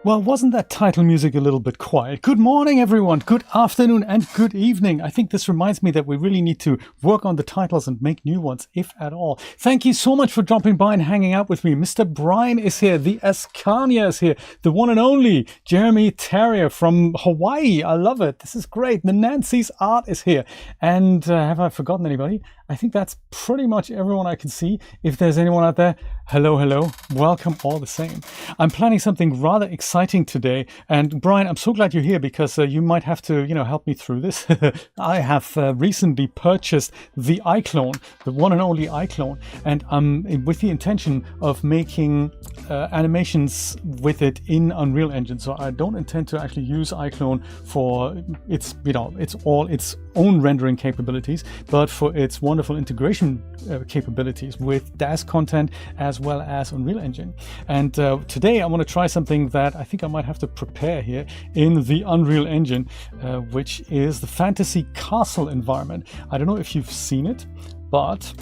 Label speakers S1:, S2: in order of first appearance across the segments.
S1: Well, wasn't that title music a little bit quiet? Good morning, everyone. Good afternoon and good evening. I think this reminds me that we really need to work on the titles and make new ones, if at all. Thank you so much for dropping by and hanging out with me. Mr. Brian is here. The Ascania is here. The one and only Jeremy Terrier from Hawaii. I love it. This is great. The Nancy's Art is here. And have I forgotten anybody? I think that's pretty much everyone I can see. If there's anyone out there, hello, hello. Welcome all the same. I'm planning something rather exciting today. And Brian, I'm so glad you're here because you might have to, help me through this. I have recently purchased the iClone, the one and only iClone. And I'm with the intention of making animations with it in Unreal Engine. So I don't intend to actually use iClone for its, it's all its own rendering capabilities, but for its wonderful integration capabilities with DAS content as well as Unreal Engine. And today I want to try something that I think I might have to prepare here in the Unreal Engine, which is the fantasy castle environment. I don't know if you've seen it, but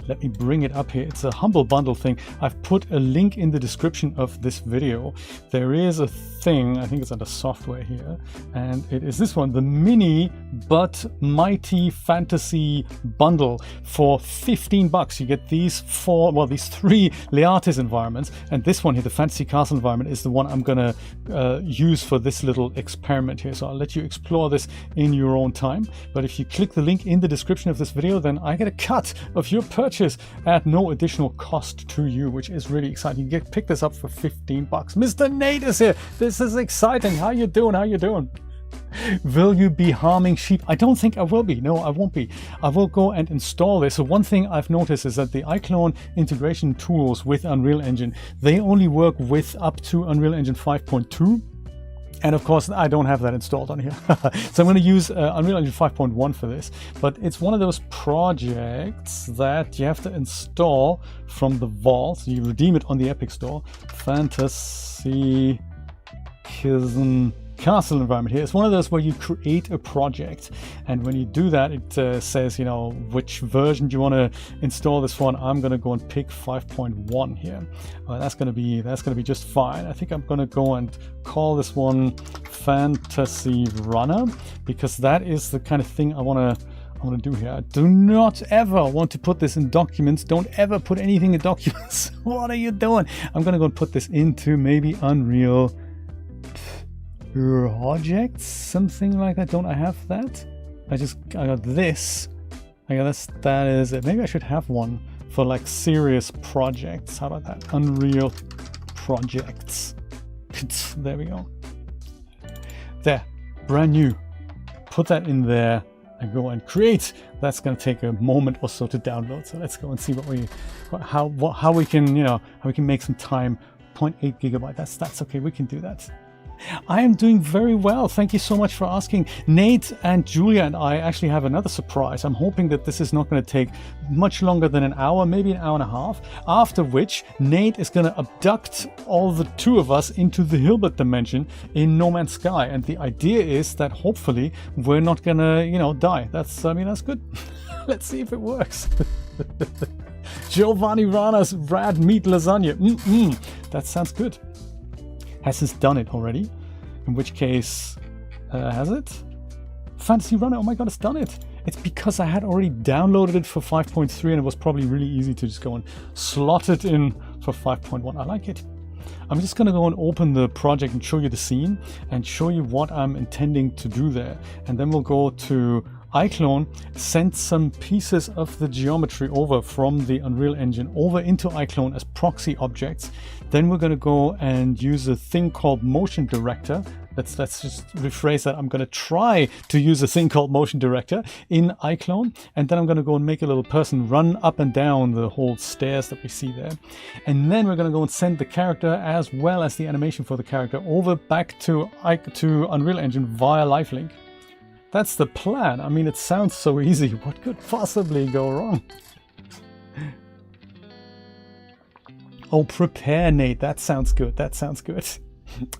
S1: let me bring it up here. It's a Humble Bundle thing. I've put a link in the description of this video. There is a thing, I think it's under software here, and it is this one, the mini but mighty fantasy bundle for $15. You get these three Leartes environments, and this one here, the fantasy castle environment, is the one I'm gonna use for this little experiment here. So I'll let you explore this in your own time. But if you click the link in the description of this video, then I get a cut of your purchase at no additional cost to you, which is really exciting. You can pick this up for $15. Mr. Nate is here. This is exciting. How you doing? How you doing? Will you be harming sheep? I don't think I will be. No, I won't be. I will go and install this. So one thing I've noticed is that the iClone integration tools with Unreal Engine, they only work with up to Unreal Engine 5.2. And of course, I don't have that installed on here. So I'm going to use Unreal Engine 5.1 for this. But it's one of those projects that you have to install from the vault. So you redeem it on the Epic Store. Fantasy Castle environment here. It's one of those where you create a project, and when you do that, it says, which version do you want to install this for, and I'm going to go and pick 5.1 here. That's going to be just fine. I think I'm going to go and call this one Fantasy Runner, because that is the kind of thing I want to do here. I do not ever want to put this in documents. Don't ever put anything in documents. What are you doing? I'm going to go and put this into maybe Unreal Projects, something like that. Don't I have that? I got this. I guess that is it. Maybe I should have one for like serious projects. How about that? Unreal Projects. There we go. There, brand new. Put that in there and go and create. That's going to take a moment or so to download. So let's go and see how we can make some time. 0.8 gigabyte. That's okay. We can do that. I am doing very well. Thank you so much for asking. Nate and Julia and I actually have another surprise. I'm hoping that this is not going to take much longer than an hour, maybe an hour and a half, after which Nate is going to abduct all the two of us into the Hilbert Dimension in No Man's Sky. And the idea is that hopefully we're not going to, die. That's good. Let's see if it works. Giovanni Rana's rad meat lasagna. That sounds good. Has this done it already? In which case, has it? Fantasy Runner, oh my god, it's done it. It's because I had already downloaded it for 5.3 and it was probably really easy to just go and slot it in for 5.1. I like it. I'm just going to go and open the project and show you the scene and show you what I'm intending to do there. And then we'll go to iClone, send some pieces of the geometry over from the Unreal Engine over into iClone as proxy objects. Then we're going to go and use a thing called Motion Director. Let's just rephrase that. I'm going to try to use a thing called Motion Director in iClone, and then I'm going to go and make a little person run up and down the whole stairs that we see there. And then we're going to go and send the character as well as the animation for the character over back to Unreal Engine via Lifelink. That's the plan. I mean, it sounds so easy. What could possibly go wrong? Oh, prepare, Nate. That sounds good. That sounds good.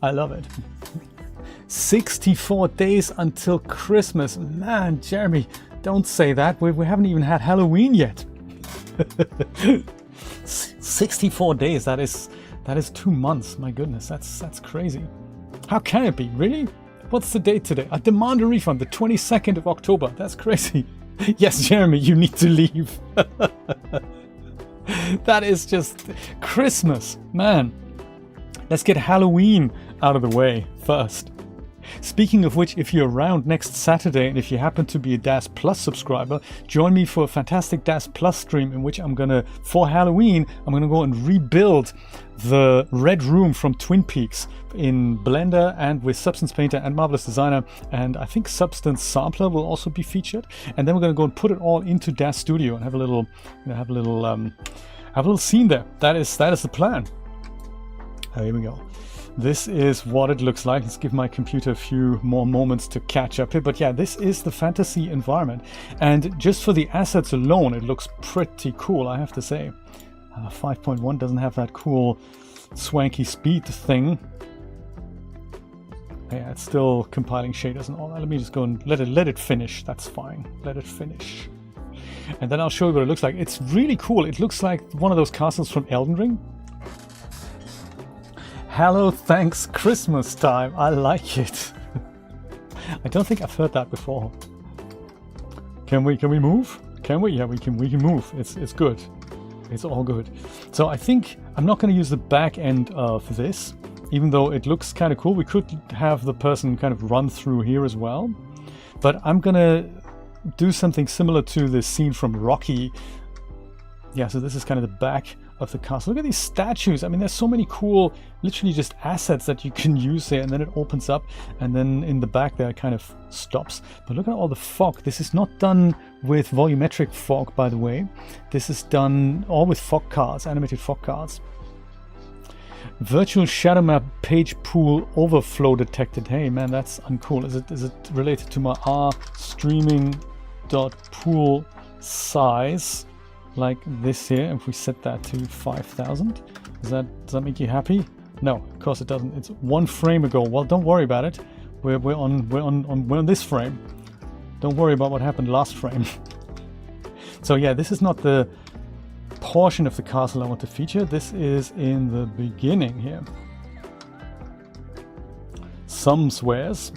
S1: I love it. 64 days until Christmas. Man, Jeremy, don't say that. We haven't even had Halloween yet. 64 days. That is 2 months. My goodness, that's crazy. How can it be? Really? What's the date today? I demand a refund, the 22nd of October. That's crazy. Yes, Jeremy, you need to leave. That is just Christmas, man. Let's get Halloween out of the way first. Speaking of which, if you're around next Saturday and if you happen to be a DAS Plus subscriber, join me for a fantastic DAS Plus stream in which I'm gonna, for Halloween, I'm gonna go and rebuild the Red Room from Twin Peaks in Blender and with Substance Painter and Marvelous Designer, and I think Substance Sampler will also be featured. And then we're gonna go and put it all into DAS Studio and have a little, have a little scene there. That is the plan. Here we go. This is what it looks like. Let's give my computer a few more moments to catch up here. But yeah, this is the fantasy environment. And just for the assets alone, it looks pretty cool, I have to say. 5.1 doesn't have that cool swanky speed thing. Yeah, it's still compiling shaders and all that. Let me just go and let it finish. That's fine. Let it finish. And then I'll show you what it looks like. It's really cool. It looks like one of those castles from Elden Ring. Hello, thanks, Christmas time. I like it. I don't think I've heard that before. Can we move? Can we? Yeah, we can move. It's good. It's all good. So I think I'm not going to use the back end of this, even though it looks kind of cool. We could have the person kind of run through here as well. But I'm going to do something similar to the scene from Rocky. Yeah, so this is kind of the back of the castle. Look at these statues. I mean, there's so many cool, literally just assets that you can use there, and then it opens up, and then in the back there it kind of stops. But look at all the fog. This is not done with volumetric fog, by the way. This is done all with fog cards, animated fog cards. Virtual shadow map page pool overflow detected. Hey man, that's uncool. Is it related to my R streaming dot pool size? Like this here, if we set that to 5,000, does that make you happy? No, of course it doesn't. It's 1 frame ago. Well, don't worry about it. We're on this frame. Don't worry about what happened last frame. So yeah, this is not the portion of the castle I want to feature. This is in the beginning here. Some swears.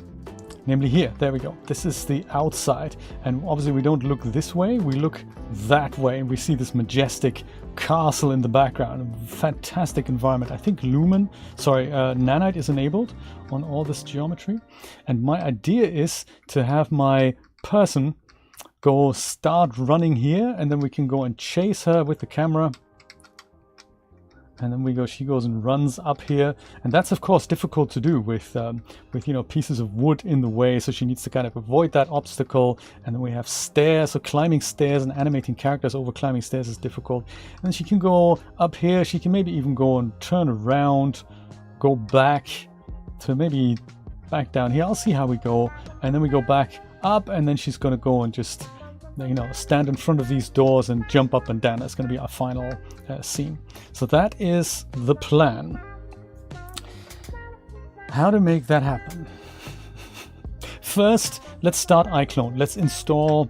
S1: Namely here, there we go. This is the outside. And obviously we don't look this way, we look that way. And we see this majestic castle in the background. A fantastic environment. I think Nanite is enabled on all this geometry. And my idea is to have my person go start running here, and then we can go and chase her with the camera. And then she goes and runs up here, and that's of course difficult to do with pieces of wood in the way. So she needs to kind of avoid that obstacle. And then we have stairs, so climbing stairs and animating characters over climbing stairs is difficult. And then she can go up here. She can maybe even go and turn around, go back to maybe back down here. I'll see how we go, and then we go back up, and then she's going to go and just stand in front of these doors and jump up and down. That's going to be our final scene. So that is the plan. How to make that happen? First, let's start iClone. Let's install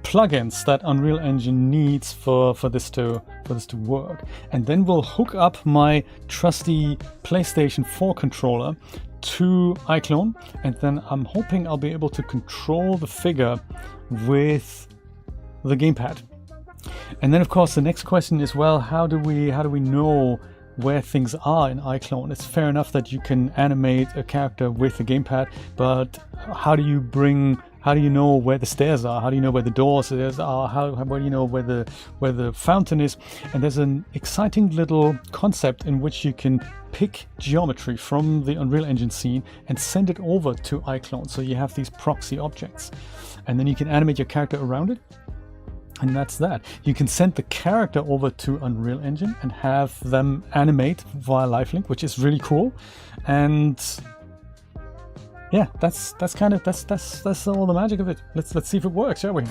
S1: plugins that Unreal Engine needs for this to work, and then we'll hook up my trusty PlayStation 4 controller to iClone, and then I'm hoping I'll be able to control the figure with the gamepad. And then of course the next question is, well, how do we know where things are in iClone? It's fair enough that you can animate a character with the gamepad, but how do you know where the stairs are? How do you know where the doors are? How do you know where the fountain is? And there's an exciting little concept in which you can pick geometry from the Unreal Engine scene and send it over to iClone. So you have these proxy objects, and then you can animate your character around it. And that's that. You can send the character over to Unreal Engine and have them animate via lifelink, which is really cool. And yeah, that's all the magic of it. Let's see if it works, shall we?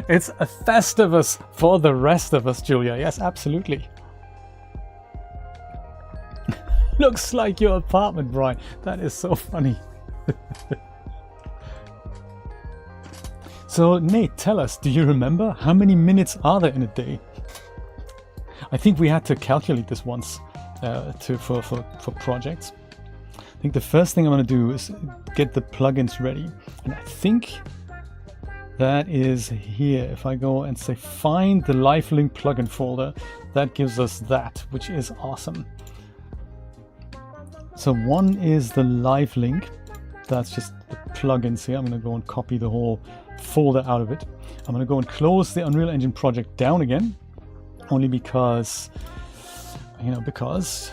S1: It's a Festivus for the rest of us, Julia. Yes, absolutely. Looks like your apartment, Brian. That is so funny. So Nate, tell us, do you remember how many minutes are there in a day? I think we had to calculate this once for projects. I think the first thing I'm going to do is get the plugins ready, and I think that is here. If I go and say find the LiveLink plugin folder, that gives us that, which is awesome. So one is the LiveLink. That's just the plugins here. I'm going to go and copy the whole folder out of it. I'm going to go and close the Unreal Engine project down again, only because, you know, because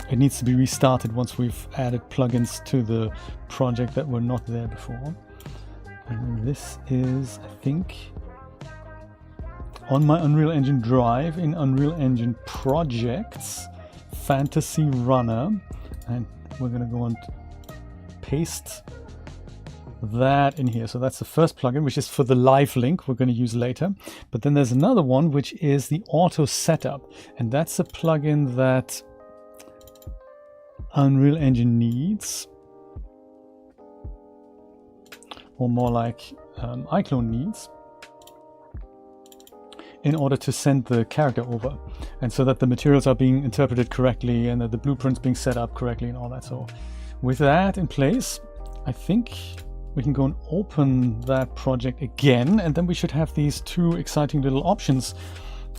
S1: it needs to be restarted once we've added plugins to the project that were not there before. And this is, I think, on my Unreal Engine drive in Unreal Engine Projects, Fantasy Runner, and we're going to go and paste that in here. So that's the first plugin, which is for the LiveLink we're going to use later. But then there's another one, which is the Auto Setup, and that's a plugin that Unreal Engine needs, or more like iClone needs, in order to send the character over, and so that the materials are being interpreted correctly and that the blueprint's being set up correctly and all that. So with that in place, I think we can go and open that project again, and then we should have these two exciting little options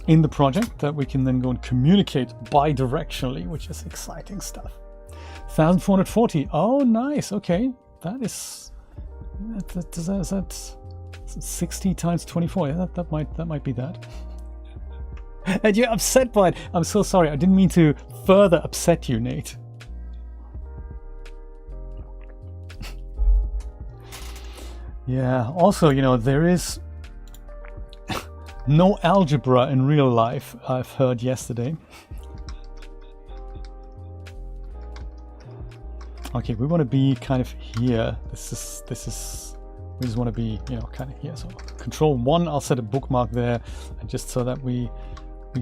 S1: in the project that we can then go and communicate bi-directionally, which is exciting stuff. 1440. Oh, nice. Okay, that is that 60 times 24. Yeah, that might be that. And you're upset by it. I'm so sorry. I didn't mean to further upset you, Nate. Yeah. Also, you know, there is no algebra in real life, I've heard yesterday. Okay, we want to be kind of here. This is we just want to be, you know, kind of here. So Control 1, I'll set a bookmark there, and just so that we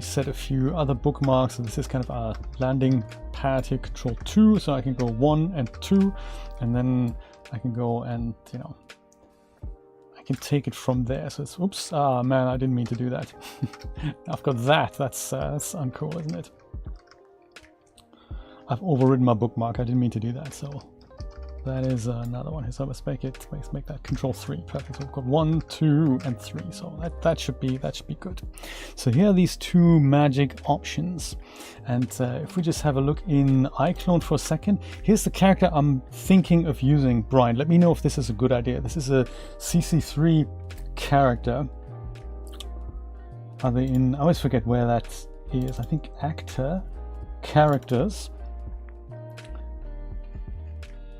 S1: set a few other bookmarks. So this is kind of our landing pad here. Control 2, so I can go 1 and 2, and then I can go and, you know, I can take it from there. So it's, oops, ah man, I didn't mean to do that. I've got that. That's uncool, isn't it? I've overridden my bookmark. I didn't mean to do that. So that is another one. So let's make that Control 3. Perfect. So we've got 1, 2, and 3. So that should be good. So here are these two magic options. And if we just have a look in iClone for a second, here's the character I'm thinking of using. Brian, let me know if this is a good idea. This is a CC3 character. Are they in? I always forget where that is. I think actor, characters.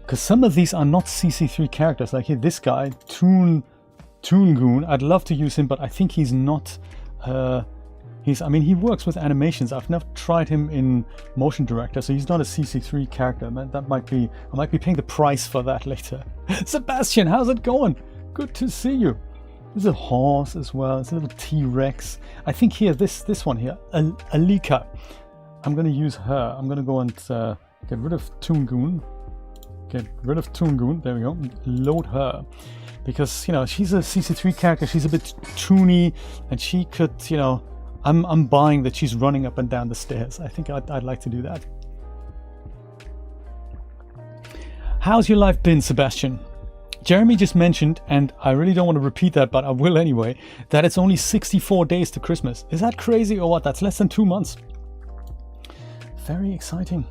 S1: Because some of these are not CC3 characters, like here, this guy, Toongoon. I'd love to use him, but I think he's not, I mean, he works with animations. I've never tried him in Motion Director, so he's not a CC3 character. Man, I might be paying the price for that later. Sebastian, how's it going? Good to see you. There's a horse as well. It's a little T-Rex. I think here, this one here, Alika. I'm going to use her. I'm going to go and get rid of Toongoon. Get rid of Toongoon, there we go, load her. Because, you know, she's a CC3 character, she's a bit toony, and she could, you know, I'm buying that she's running up and down the stairs. I think I'd like to do that. How's your life been, Sebastian? Jeremy just mentioned, and I really don't want to repeat that, but I will anyway, that it's only 64 days to Christmas. Is that crazy or what? That's less than 2 months. Very exciting.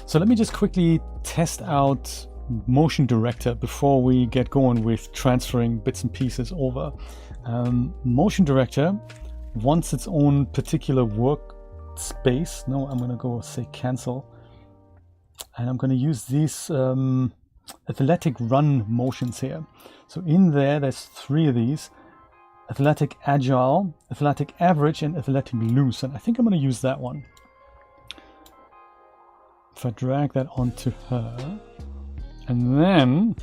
S1: So let me just quickly test out Motion Director before we get going with transferring bits and pieces over. Motion Director wants its own particular workspace. No, I'm going to go say cancel. And I'm going to use these athletic run motions here. So in there's 3 of these. Athletic Agile, Athletic Average, and Athletic Loose. And I think I'm going to use that one. If I drag that onto her, and then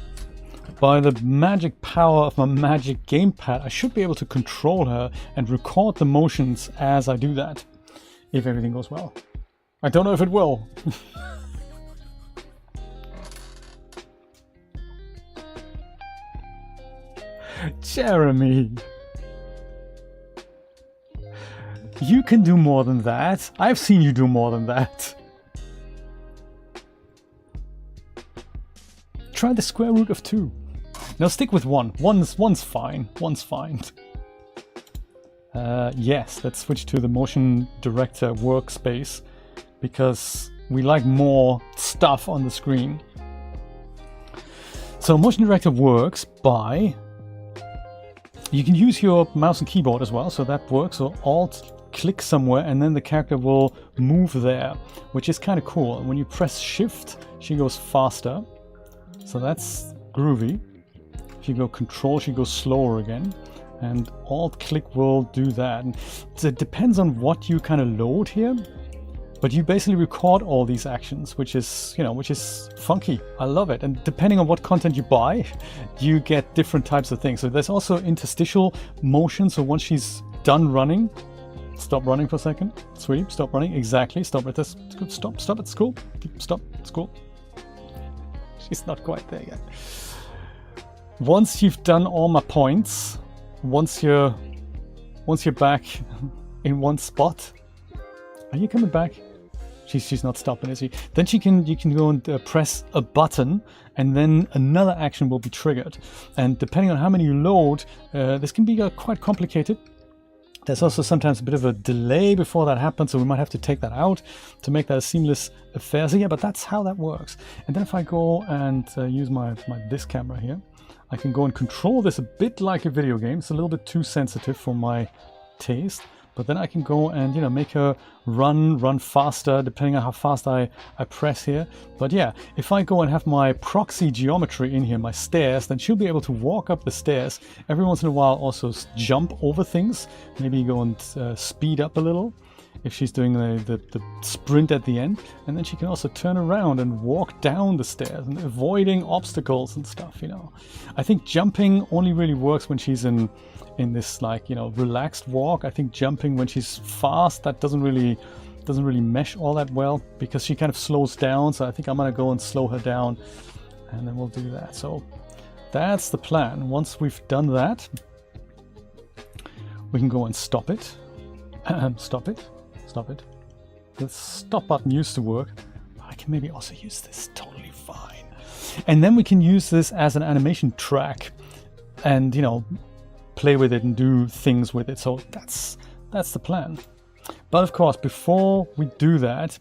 S1: by the magic power of my magic gamepad, I should be able to control her and record the motions as I do that, if everything goes well. I don't know if it will. Jeremy. You can do more than that. I've seen you do more than that. Try the square root of 2. Now stick with 1. One's fine. One's fine. Yes, let's switch to the motion director workspace because we like more stuff on the screen. So motion director works by, you can use your mouse and keyboard as well, so that works. So Alt, click somewhere, and then the character will move there, which is kind of cool. And when you press Shift, she goes faster. So that's groovy. If you go Control, she goes slower again. And Alt click will do that. And so it depends on what you kind of load here. But you basically record all these actions, which is, you know, which is funky. I love it. And depending on what content you buy, you get different types of things. So there's also interstitial motion. So once she's done running, stop running for a second. Sweep, stop running. Exactly. Stop at this. Stop at school. Stop at school. She's not quite there yet. Once you've done all my points, once you're back in one spot, are you coming back? She's not stopping, is she? Then you can go and press a button, and then another action will be triggered. And depending on how many you load, this can be quite complicated. There's also sometimes a bit of a delay before that happens, so we might have to take that out to make that a seamless affair. So yeah, but that's how that works. And then if I go and use my this camera here, I can go and control this a bit like a video game. It's a little bit too sensitive for my taste. But then I can go and, you know, make her run faster, depending on how fast I press here. But yeah, if I go and have my proxy geometry in here, my stairs, then she'll be able to walk up the stairs. Every once in a while also jump over things. Maybe go and speed up a little if she's doing the sprint at the end. And then she can also turn around and walk down the stairs and avoiding obstacles and stuff, you know. I think jumping only really works when she's in this, like, you know, relaxed walk. I think jumping when she's fast, that doesn't really mesh all that well because she kind of slows down. So I think I'm gonna go and slow her down, and then we'll do that. So that's the plan. Once we've done that, we can go and stop it. Stop it. The stop button used to work. I can maybe also use this. Totally fine. And then we can use this as an animation track, and, you know, play with it and do things with it. So that's the plan. But of course, before we do that,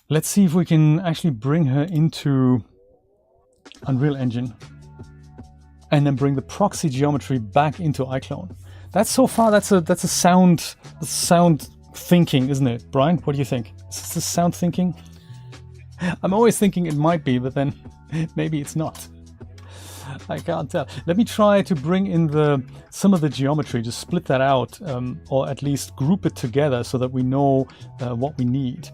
S1: let's see if we can actually bring her into Unreal Engine and then bring the proxy geometry back into iClone. That's a sound thinking, isn't it, Brian? What do you think? Is this sound thinking? I'm always thinking it might be, but then maybe it's not. I can't tell. Let me try to bring in some of the geometry, just split that out, or at least group it together so that we know what we need.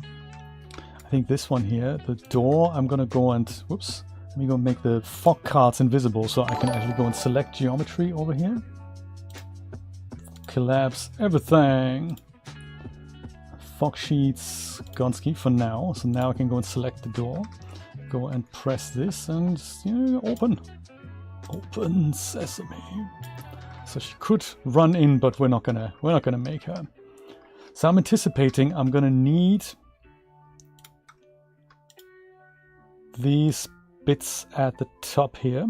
S1: I think this one here, the door, I'm gonna go and, whoops, let me go make the fog cards invisible so I can actually go and select geometry over here. Collapse everything. Fog sheets, Gonski for now. So now I can go and select the door. Go and press this and, you know, open sesame. So she could run in, but we're not gonna make her. So I'm anticipating I'm gonna need these bits at the top here,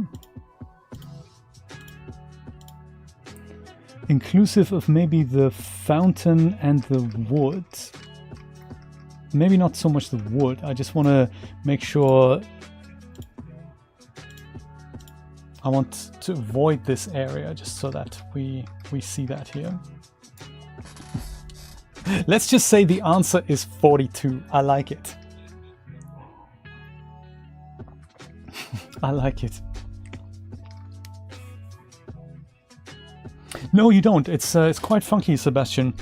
S1: inclusive of maybe the fountain and the wood. Maybe not so much the wood. I just want to make sure. I want to avoid this area just so that we see that here. Let's just say the answer is 42. I like it. I like it. No, you don't. It's quite funky, Sebastian.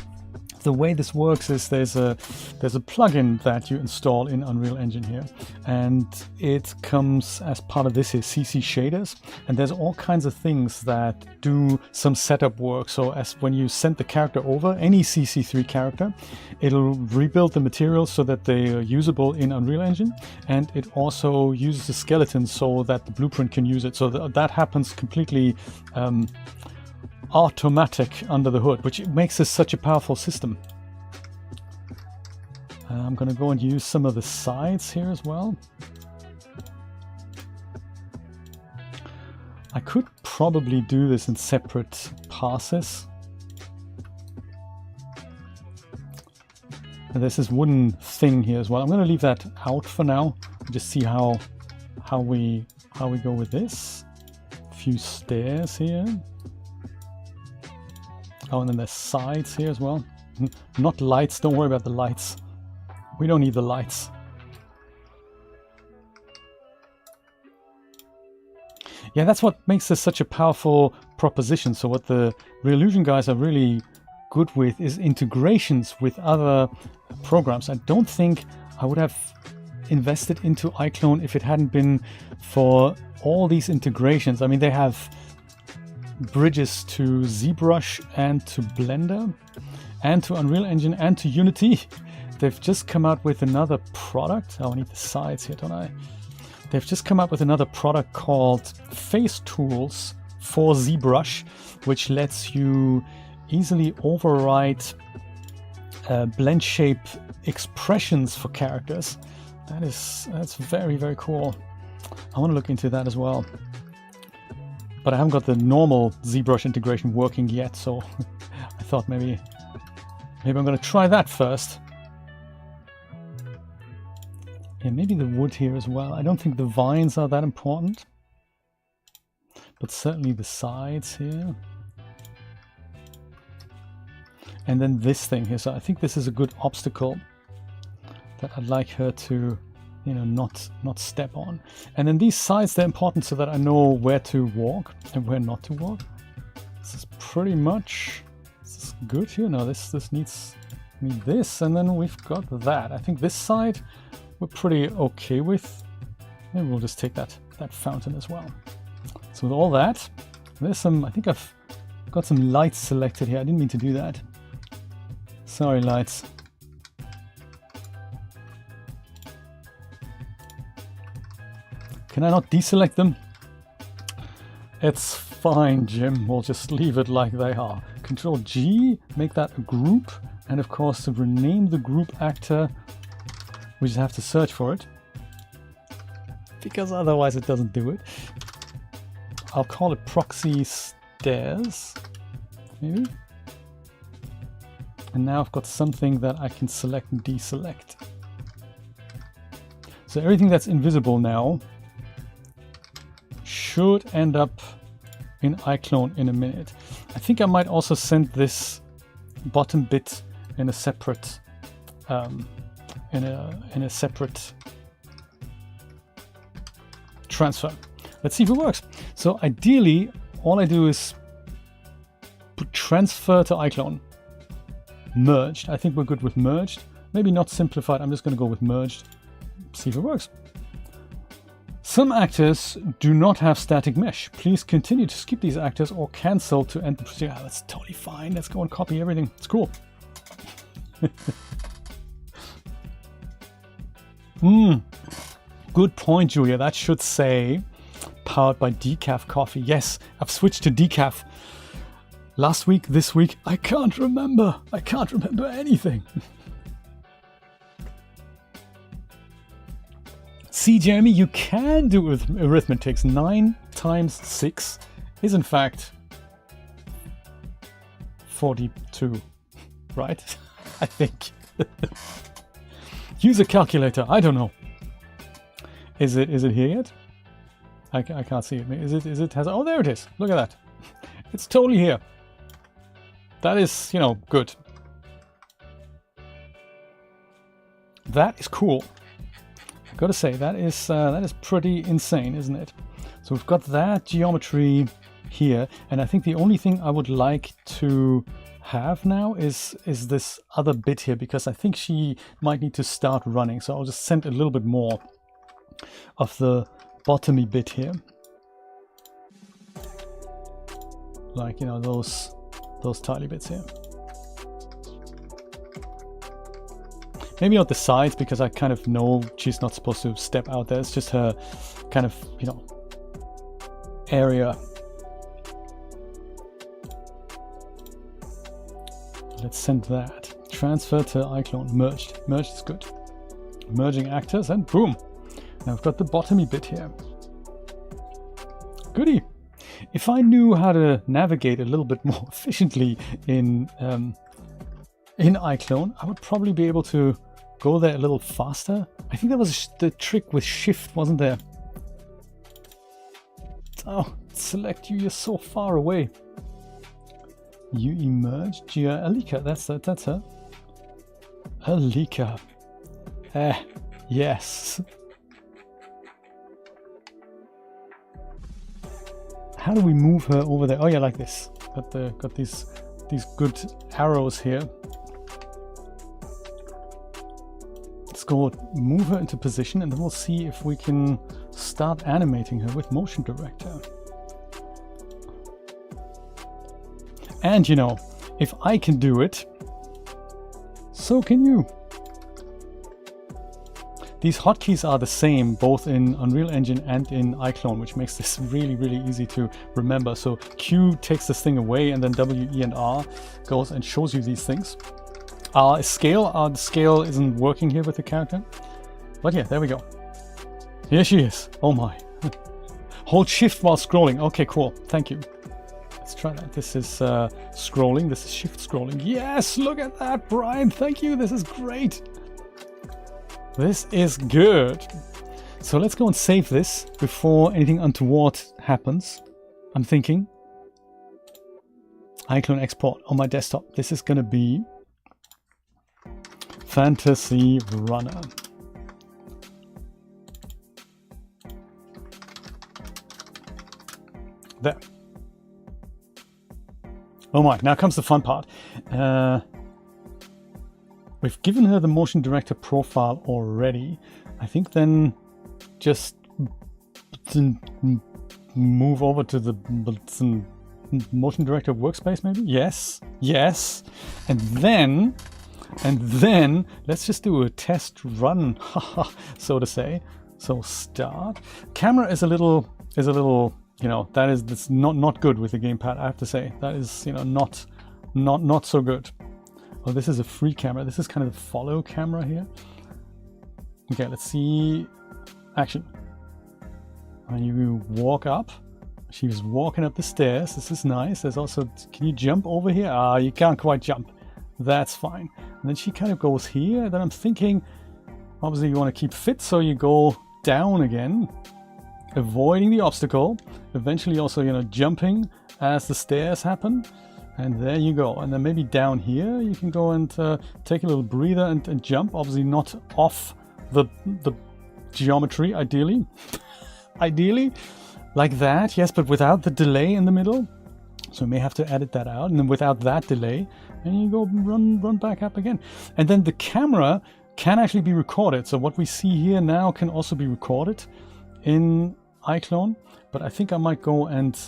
S1: The way this works is there's a plugin that you install in Unreal Engine here, and it comes as part of this here, CC shaders, and there's all kinds of things that do some setup work. So as when you send the character over, any CC3 character, it'll rebuild the materials so that they are usable in Unreal Engine, and it also uses the skeleton so that the blueprint can use it. So that happens completely automatic under the hood, which makes this such a powerful system. I'm going to go and use some of the sides here as well. I could probably do this in separate passes. And there's this wooden thing here as well. I'm going to leave that out for now. Just see how we go with this. A few stairs here. Oh, and then there's sides here as well. Not lights. Don't worry about the lights. We don't need the lights. Yeah, that's what makes this such a powerful proposition. So what the Reallusion guys are really good with is integrations with other programs. I don't think I would have invested into iClone if it hadn't been for all these integrations. I mean, they have bridges to ZBrush and to Blender and to Unreal Engine and to Unity. They've just come out with another product. Oh, I need the sides here, don't I? They've just come out with another product called Face Tools for ZBrush, which lets you easily overwrite blend shape expressions for characters. That's very, very cool. I want to look into that as well. But I haven't got the normal ZBrush integration working yet, so I thought maybe I'm going to try that first. Yeah, maybe the wood here as well. I don't think the vines are that important, but certainly the sides here. And then this thing here. So I think this is a good obstacle that I'd like her to, you know, not step on. And then these sides, they're important so that I know where to walk and where not to walk. This is pretty much, this is good here. No, this needs this, and then we've got that. I think this side we're pretty okay with. Maybe we'll just take that fountain as well. So with all that, there's some, I think I've got some lights selected here. I didn't mean to do that. Sorry, lights. Can I not deselect them? It's fine, Jim. We'll just leave it like they are. Control G, make that a group. And of course, to rename the group actor, we just have to search for it, because otherwise it doesn't do it. I'll call it proxy stairs, maybe. And now I've got something that I can select and deselect. So everything that's invisible now should end up in iClone in a minute. I think I might also send this bottom bit in a separate in a separate transfer. Let's see if it works. So ideally, all I do is put transfer to iClone. Merged. I think we're good with merged. Maybe not simplified. I'm just going to go with merged. See if it works. Some actors do not have static mesh. Please continue to skip these actors or cancel to end the procedure. That's totally fine. Let's go and copy everything. It's cool. Good point, Julia. That should say powered by decaf coffee. Yes, I've switched to decaf. Last week, this week, I can't remember. I can't remember anything. See, Jeremy, you can do arithmetic. 9 times 6 is in fact 42, right? I think. Use a calculator. I don't know. Is it here yet? I can't see it. Is it? Oh, there it is. Look at that. It's totally here. That is, you know, good. That is cool. I've got to say, that is pretty insane, isn't it? So we've got that geometry here, and I think the only thing I would like to have now is this other bit here, because I think she might need to start running. So I'll just send a little bit more of the bottomy bit here, like, you know, those tiny bits here. Maybe not the sides, because I kind of know she's not supposed to step out there. It's just her kind of, you know, area. let's send that. Transfer to iClone. Merged. Merged is good. Merging actors, and boom. Now I've got the bottomy bit here. Goody. If I knew how to navigate a little bit more efficiently in iClone, I would probably be able to go there a little faster. I think that was the trick with shift, wasn't there? Oh, select you, you're so far away. You emerged, Gia Alika, that's her. Alika. Yes. How do we move her over there? Oh yeah, like this. Got these good arrows here. Let's go move her into position, and then we'll see if we can start animating her with Motion Director. And you know, if I can do it, so can you. These hotkeys are the same both in Unreal Engine and in iClone, which makes this really, really easy to remember. So Q takes this thing away, and then W, E, and R goes and shows you these things. The scale isn't working here with the character. But yeah, there we go. Here she is. Oh my. Hold shift while scrolling. Okay, cool. Thank you. Let's try that. This is scrolling. This is shift scrolling. Yes, look at that, Brian. Thank you. This is great. This is good. So let's go and save this before anything untoward happens. I'm thinking. iClone export on my desktop. This is going to be Fantasy Runner. There. Oh my, now comes the fun part. We've given her the motion director profile already. I think then just move over to the motion director workspace maybe? Yes, yes. And then let's just do a test run, so to say. So start. Camera is a little, you know, that's not good with the gamepad, I have to say. That is, you know, not so good. Oh, this is a free camera. This is kind of the follow camera here. Okay, let's see. Action. And you walk up. She was walking up the stairs. This is nice. There's also, can you jump over here? Ah, you can't quite jump. That's fine. And then she kind of goes here. Then I'm thinking, obviously you want to keep fit, so you go down again, avoiding the obstacle. Eventually also, you know, jumping as the stairs happen. And there you go. And then maybe down here you can go and take a little breather and jump. Obviously not off the geometry, ideally. Ideally, like that, yes, but without the delay in the middle. So we may have to edit that out. And then without that delay, and you go run back up again. And then the camera can actually be recorded. So what we see here now can also be recorded in iClone. But I think I might go and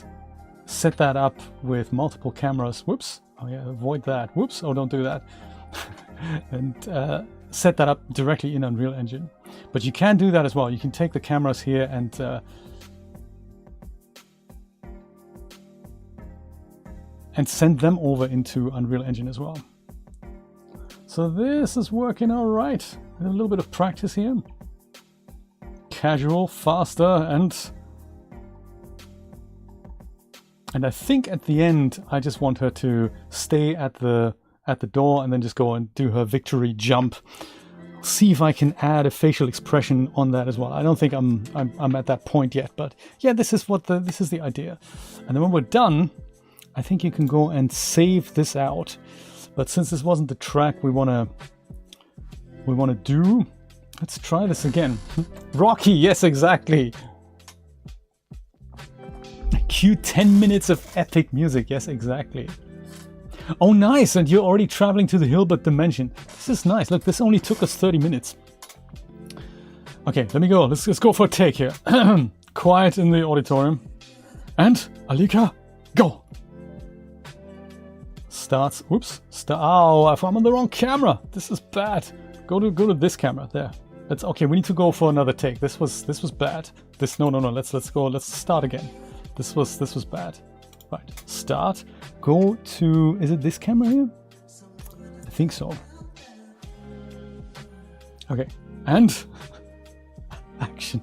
S1: set that up with multiple cameras. Whoops. Oh yeah, avoid that. Whoops. Oh, don't do that. And set that up directly in Unreal Engine. But you can do that as well. You can take the cameras here and send them over into Unreal Engine as well. So this is working all right. With a little bit of practice here. Casual, faster, and I think at the end, I just want her to stay at the door and then just go and do her victory jump. See if I can add a facial expression on that as well. I don't think I'm at that point yet, but yeah, this is the idea. And then when we're done, I think you can go and save this out. But since this wasn't the track we wanna do, let's try this again. Rocky, yes, exactly. Cue 10 minutes of epic music. Yes, exactly. Oh, nice. And you're already traveling to the Hilbert Dimension. This is nice. Look, this only took us 30 minutes. Okay, let me go. Let's go for a take here. Quiet in the auditorium. And Alika, go. Starts. Whoops. Oh, I'm on the wrong camera. This is bad. Go to this camera there. That's okay. We need to go for another take. This was bad. No. Let's go. Let's start again. This was bad. Right, start. Go to, is it this camera here? think so. Okay, and action.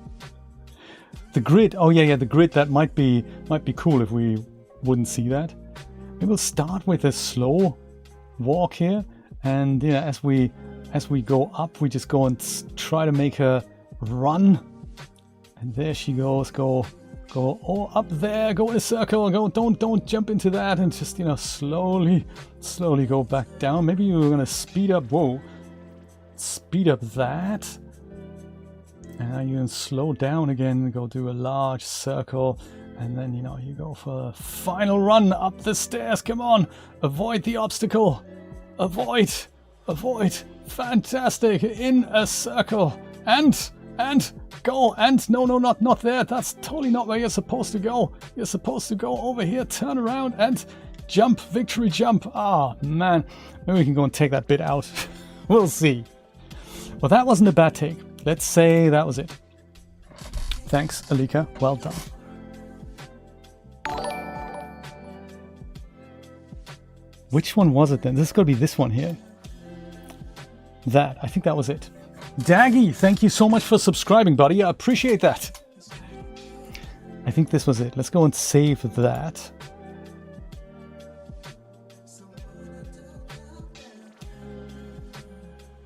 S1: The grid. Oh yeah, the grid. That might be cool if we wouldn't see that. We will start with a slow walk here, and yeah, as we go up, we just go and try to make her run. And there she goes. Go up there. Go in a circle. Go. Don't jump into that, and just slowly go back down. Maybe you're gonna speed up. Whoa. Speed up that, and now you can slow down again, go do a large circle, and then you go for a final run up the stairs. Come on, avoid the obstacle, avoid, fantastic, in a circle, and go, and no, not there, that's totally not where you're supposed to go. You're supposed to go over here, turn around and jump, victory jump. Ah, man, maybe we can go and take that bit out. We'll see. Well, that wasn't a bad take. Let's say that was it. Thanks, Alika. Well done. Which one was it then? This is going to be this one here. That. I think that was it. Daggy, thank you so much for subscribing, buddy. I appreciate that. I think this was it. Let's go and save that.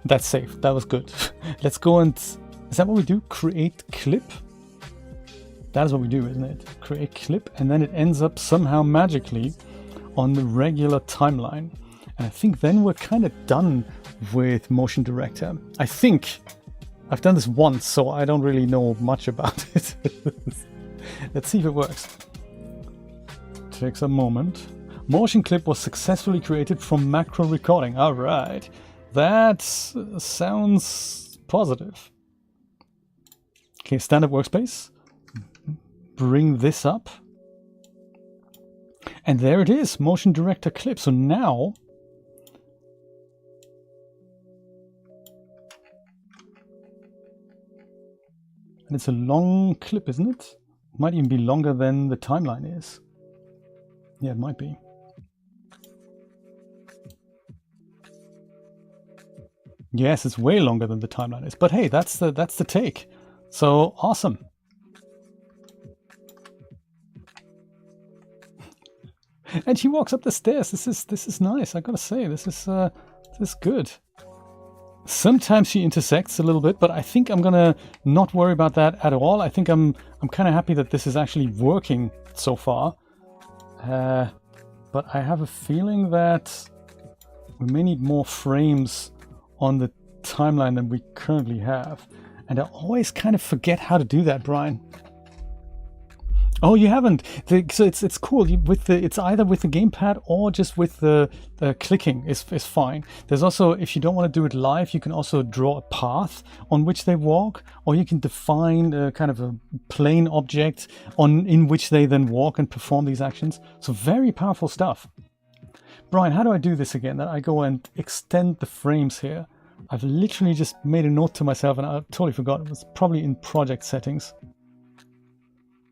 S1: That's safe. That was good. Let's go and... Is that what we do? Create clip? That is what we do, isn't it? Create clip, and then it ends up somehow magically on the regular timeline. And I think then we're kind of done with Motion Director. I think. I've done this once, so I don't really know much about it. Let's see if it works. Takes a moment. Motion clip was successfully created from macro recording. All right. That sounds positive. Okay, standard workspace. Bring this up. And there it is, Motion Director clip. So now, and it's a long clip, isn't it? It might even be longer than the timeline is. Yeah, it might be. Yes, it's way longer than the timeline is. But hey, that's the take. So awesome. And she walks up the stairs. This is nice. I gotta say, this is good. Sometimes she intersects a little bit, but I think I'm gonna not worry about that at all. I think I'm kind of happy that this is actually working so far. But I have a feeling that we may need more frames on the timeline than we currently have. And I always kind of forget how to do that, Brian. Oh, you haven't. So it's cool. It's either with the gamepad or just with the clicking is fine. There's also, if you don't want to do it live, you can also draw a path on which they walk, or you can define a kind of a plane object in which they then walk and perform these actions. So very powerful stuff. Brian, how do I do this again? That I go and extend the frames here. I've literally just made a note to myself and I totally forgot. It was probably in project settings.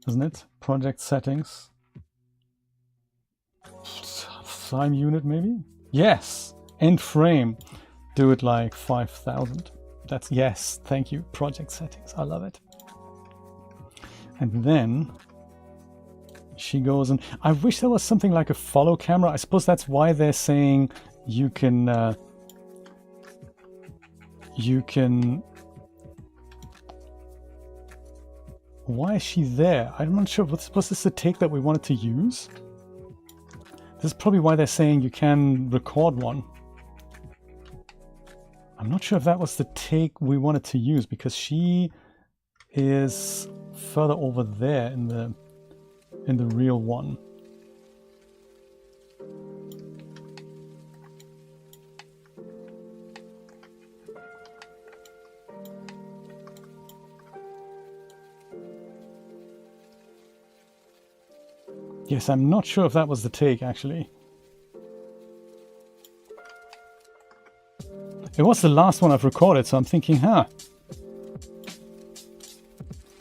S1: Isn't it? Project settings. Time unit maybe? Yes! End frame. Do it like 5,000. That's, yes, thank you. Project settings. I love it. And then she goes and I wish there was something like a follow camera. I suppose that's why they're saying you can why is she there? I'm not sure. Was this the take that we wanted to use? This is probably why they're saying you can record one. I'm not sure if that was the take we wanted to use because she is further over there in the real one. Yes, I'm not sure if that was the take, actually. It was the last one I've recorded, so I'm thinking,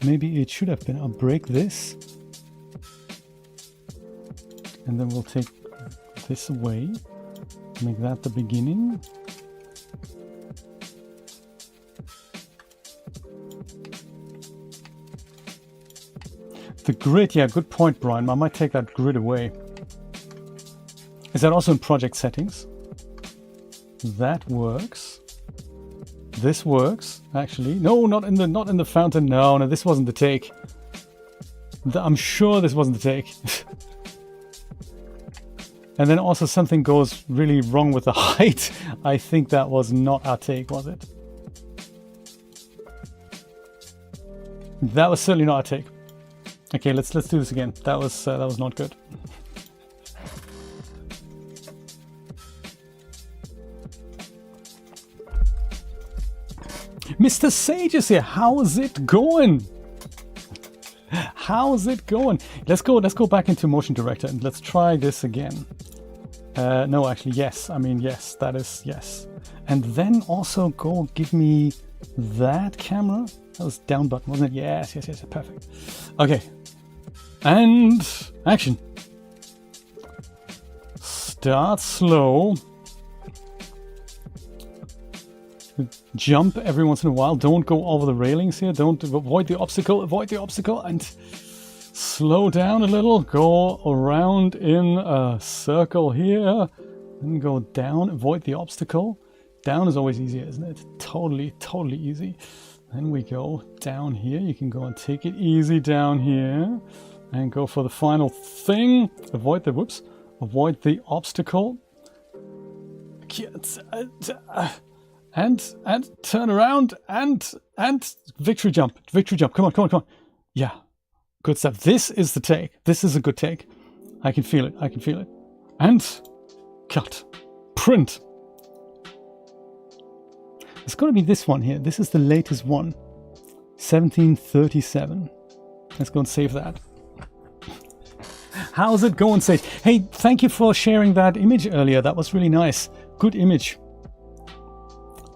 S1: maybe it should have been. I'll break this. And then we'll take this away. Make that the beginning. The grid, yeah, good point, Brian. I might take that grid away. Is that also in project settings? That works. This works, actually. No, not in the fountain. No, no, this wasn't the take. I'm sure this wasn't the take. And then also something goes really wrong with the height. I think that was not our take, was it? That was certainly not our take. Okay, let's do this again. That was not good. Mr. Sage is here. How's it going? How's it going? Let's go back into Motion Director and let's try this again. No, actually, yes. I mean, yes, that is yes. And then also go give me that camera. That was down button, wasn't it? Yes, yes, yes, perfect. Okay. And action. Start slow. Jump every once in a while. Don't go over the railings here. Don't avoid the obstacle. Avoid the obstacle and slow down a little. Go around in a circle here. Then go down. Avoid the obstacle. Down is always easier, isn't it? Totally, totally easy. Then we go down here. You can go and take it easy down here. And go for the final thing. Avoid the, whoops. Avoid the obstacle. And turn around and victory jump. Victory jump. Come on, come on, come on. Yeah. Good stuff. This is the take. This is a good take. I can feel it. I can feel it. And cut. Print. It's going to be this one here. This is the latest one. 1737. Let's go and save that. How's it going, Sage? Hey, thank you for sharing that image earlier. That was really nice. Good image.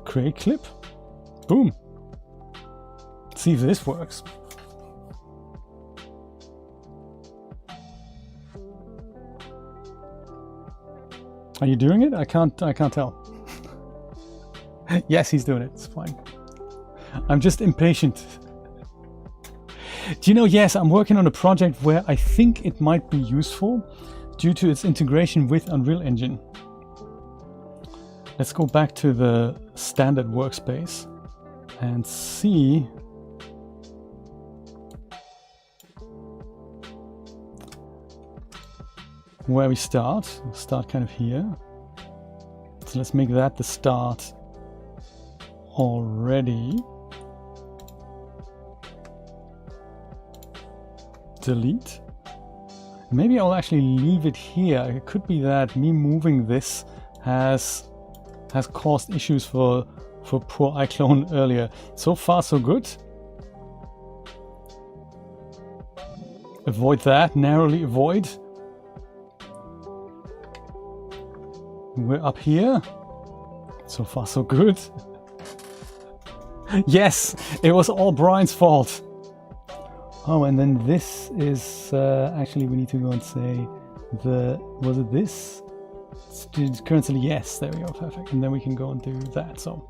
S1: Create clip. Boom. Let's see if this works. Are you doing it? I can't tell. Yes, he's doing it. It's fine. I'm just impatient. Do you know, yes, I'm working on a project where I think it might be useful due to its integration with Unreal Engine. Let's go back to the standard workspace and see where we start. We'll start kind of here. So let's make that the start already. Delete. Maybe I'll actually leave it here. It could be that me moving this has caused issues for poor iClone earlier. So far so good. Avoid that, narrowly avoid. We're up here. So far so good. Yes, it was all Brian's fault. Oh, and then this is actually we need to go and say was it this? Currently, yes, there we go, perfect. And then we can go and do that. So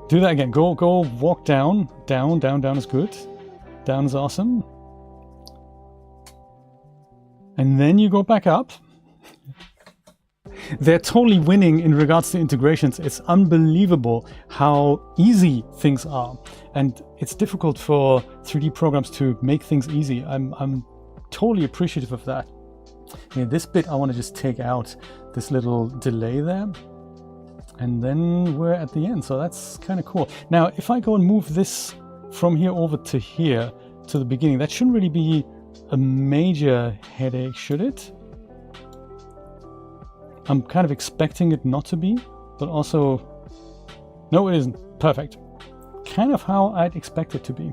S1: do that again. Go walk down is good. Down is awesome. And then you go back up. They're totally winning in regards to integrations. It's unbelievable how easy things are. And it's difficult for 3D programs to make things easy. I'm totally appreciative of that. Okay, this bit I want to just take out this little delay there. And then we're at the end. So that's kind of cool. Now, if I go and move this from here over to here to the beginning, that shouldn't really be a major headache, should it? I'm kind of expecting it not to be, but also, no, it isn't. Perfect. Kind of how I'd expect it to be.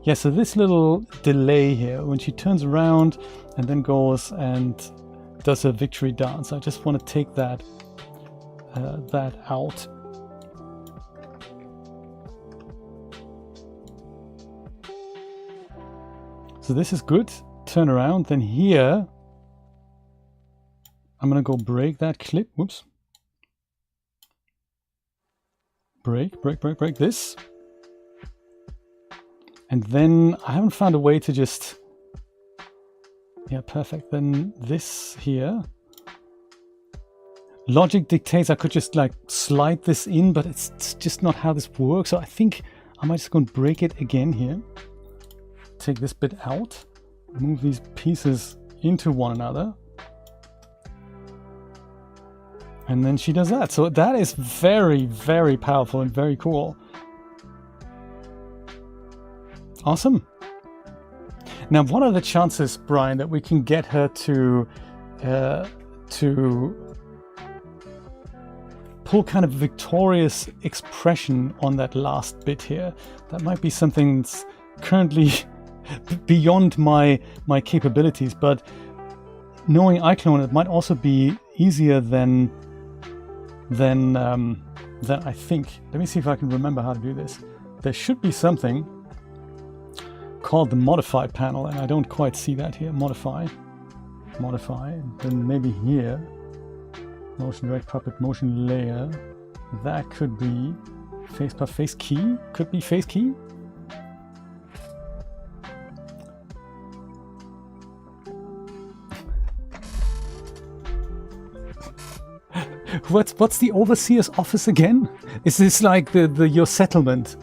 S1: Yeah, so this little delay here, when she turns around and then goes and does a victory dance, I just want to take that out. So this is good. Turn around, then here, I'm going to go break that clip. Whoops. Break this. And then I haven't found a way to just... Yeah, perfect. Then this here. Logic dictates I could just like slide this in, but it's just not how this works. So I think I might just go and break it again here. Take this bit out. Move these pieces into one another. And then she does that. So that is very, very powerful and very cool. Awesome. Now, what are the chances, Brian, that we can get her to pull kind of victorious expression on that last bit here? That might be something that's currently beyond my capabilities, but knowing iClone, it might also be easier than I think. Let me see if I can remember how to do this. There should be something called the modify panel, and I don't quite see that here. Modify, then maybe here, motion direct puppet, motion layer. That could be face puff, face key. Could be face key. What's the overseer's office again? Is this like your settlement?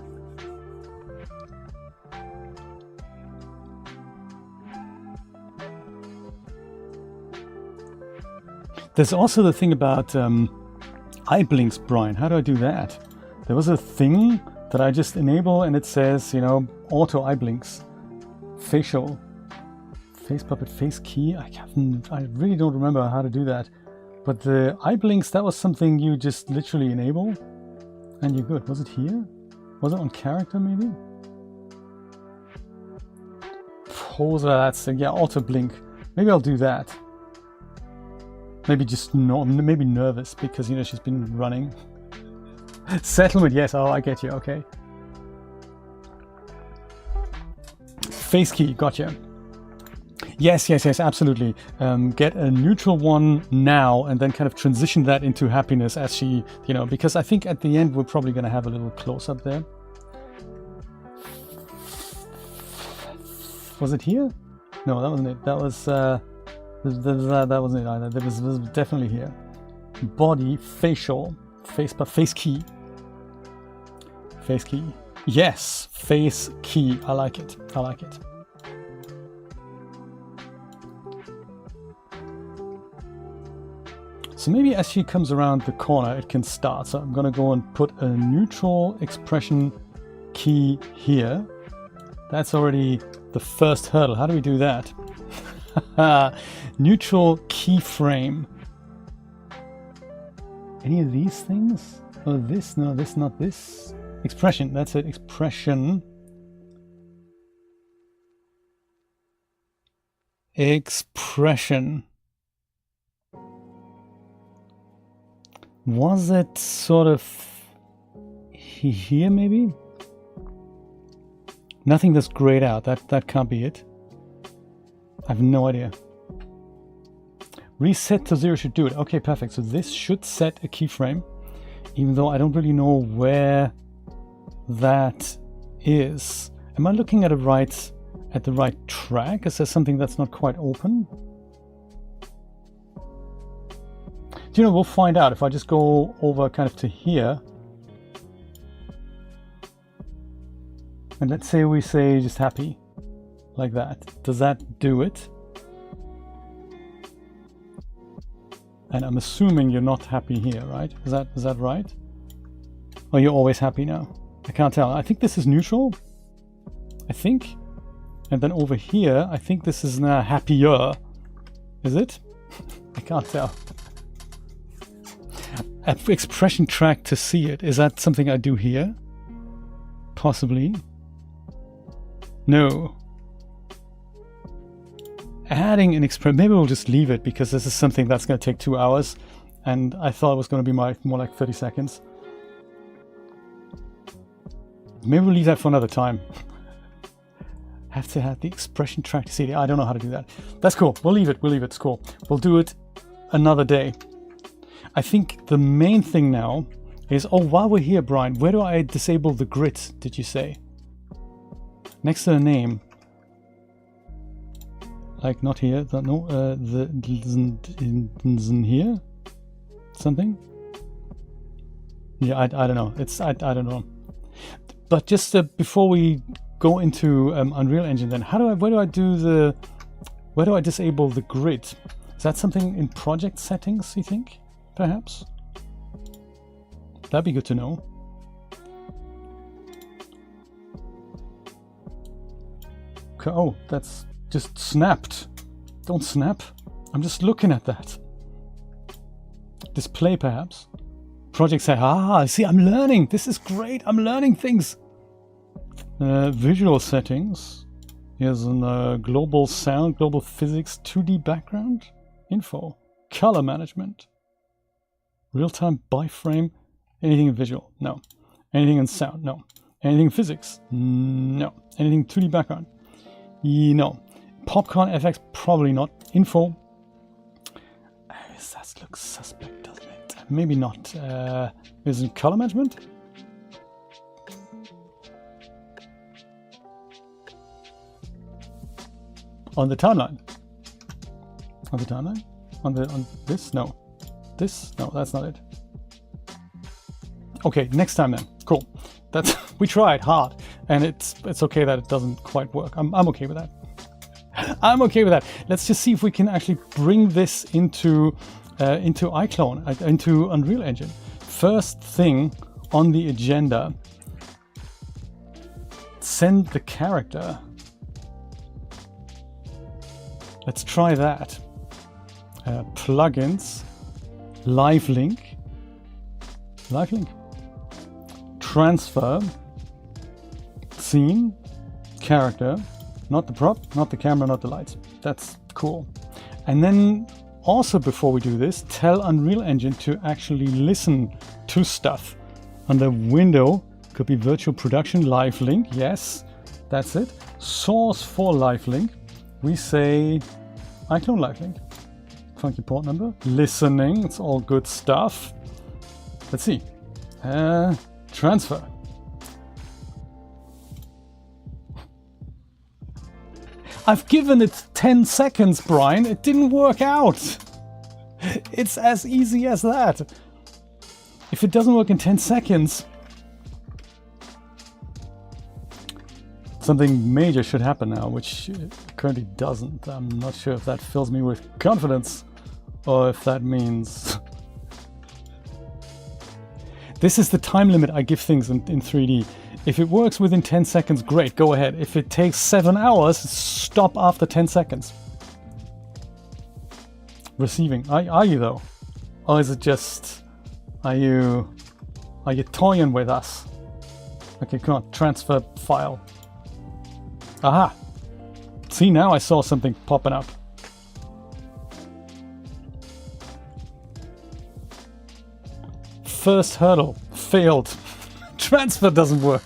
S1: There's also the thing about eye blinks, Brian. How do I do that? There was a thing that I just enable and it says, you know, auto eye blinks, facial, face puppet, face key. I really don't remember how to do that. But the eye blinks, that was something you just literally enable and you're good. Was it here? Was it on character maybe? Poser, that's, yeah, auto blink. Maybe I'll do that. Maybe just maybe nervous because, you know, she's been running. Settlement, yes. Oh, I get you. Okay. Face key, gotcha. Yes, absolutely. Get a neutral one now and then kind of transition that into happiness as she, you know, because I think at the end we're probably going to have a little close up there. Was it here? No, that wasn't it. That was, that wasn't it either. That was definitely here. Body, facial, face key. Face key. Yes, face key. I like it. I like it. So maybe as she comes around the corner, it can start. So I'm going to go and put a neutral expression key here. That's already the first hurdle. How do we do that? Neutral keyframe. Any of these things? Oh, this? No, this, not this. Expression. That's it. Expression. Expression. Was it sort of here maybe? Nothing that's grayed out. That can't be it. I have no idea. Reset to 0 should do it. Okay, perfect. So this should set a keyframe, even though I don't really know where that is. Am I looking at the right track? Is there something that's not quite open? Do you know, we'll find out if I just go over kind of to here. And let's say we say just happy, like that. Does that do it? And I'm assuming you're not happy here, right? Is that right? Or you're always happy now? I can't tell. I think this is neutral. I think. And then over here, I think this is now happier. Is it? I can't tell. Expression track to see it. Is that something I do here? Possibly. No. Adding an expression. Maybe we'll just leave it because this is something that's going to take 2 hours. And I thought it was going to be more like 30 seconds. Maybe we'll leave that for another time. Have to have the expression track to see it. I don't know how to do that. That's cool. We'll leave it. It's cool. We'll do it another day. I think the main thing now is, oh, while we're here, Brian, where do I disable the grid, did you say? next to the name. Like not here, no, the here, something. Yeah, I don't know. I don't know. But just before we go into Unreal Engine, then where do I disable the grid? Is that something in project settings? You think, perhaps? That'd be good to know. Okay, oh, that's just snapped. Don't snap. I'm just looking at that. Display, perhaps. Project say, see, I'm learning. This is great. I'm learning things. Visual settings. Here's a global sound, global physics, 2D background, info, color management, real-time biframe, anything in visual, no. Anything in sound, no. Anything in physics, no. Anything 2D background, no. Popcorn FX, probably not. Info, that looks suspect, doesn't it? Maybe not. Is it color management? On the timeline. On the timeline? On this? No. This? No, that's not it. Okay, next time then. Cool. That's we tried hard, and it's okay that it doesn't quite work. I'm okay with that. I'm okay with that. Let's just see if we can actually bring this into iClone, into Unreal Engine. First thing on the agenda, send the character. Let's try that. Plugins, live link, transfer, scene, character, not the prop, not the camera, not the lights. That's cool. And then also before we do this, tell Unreal Engine to actually listen to stuff. Under window, could be virtual production, live link, yes, that's it. Source for live link. We say iClone live link, funky port number, listening, it's all good stuff. Let's see, transfer. I've given it 10 seconds, Brian, it didn't work out. It's as easy as that. If it doesn't work in 10 seconds, something major should happen now, which currently doesn't. I'm not sure if that fills me with confidence or if that means... This is the time limit I give things in 3D. If it works within 10 seconds, great, go ahead. If it takes 7 hours, stop after 10 seconds. Receiving. Are you though? Or is it just... Are you toying with us? Okay, come on, transfer file. Aha! See, now I saw something popping up. First hurdle, failed. Transfer doesn't work.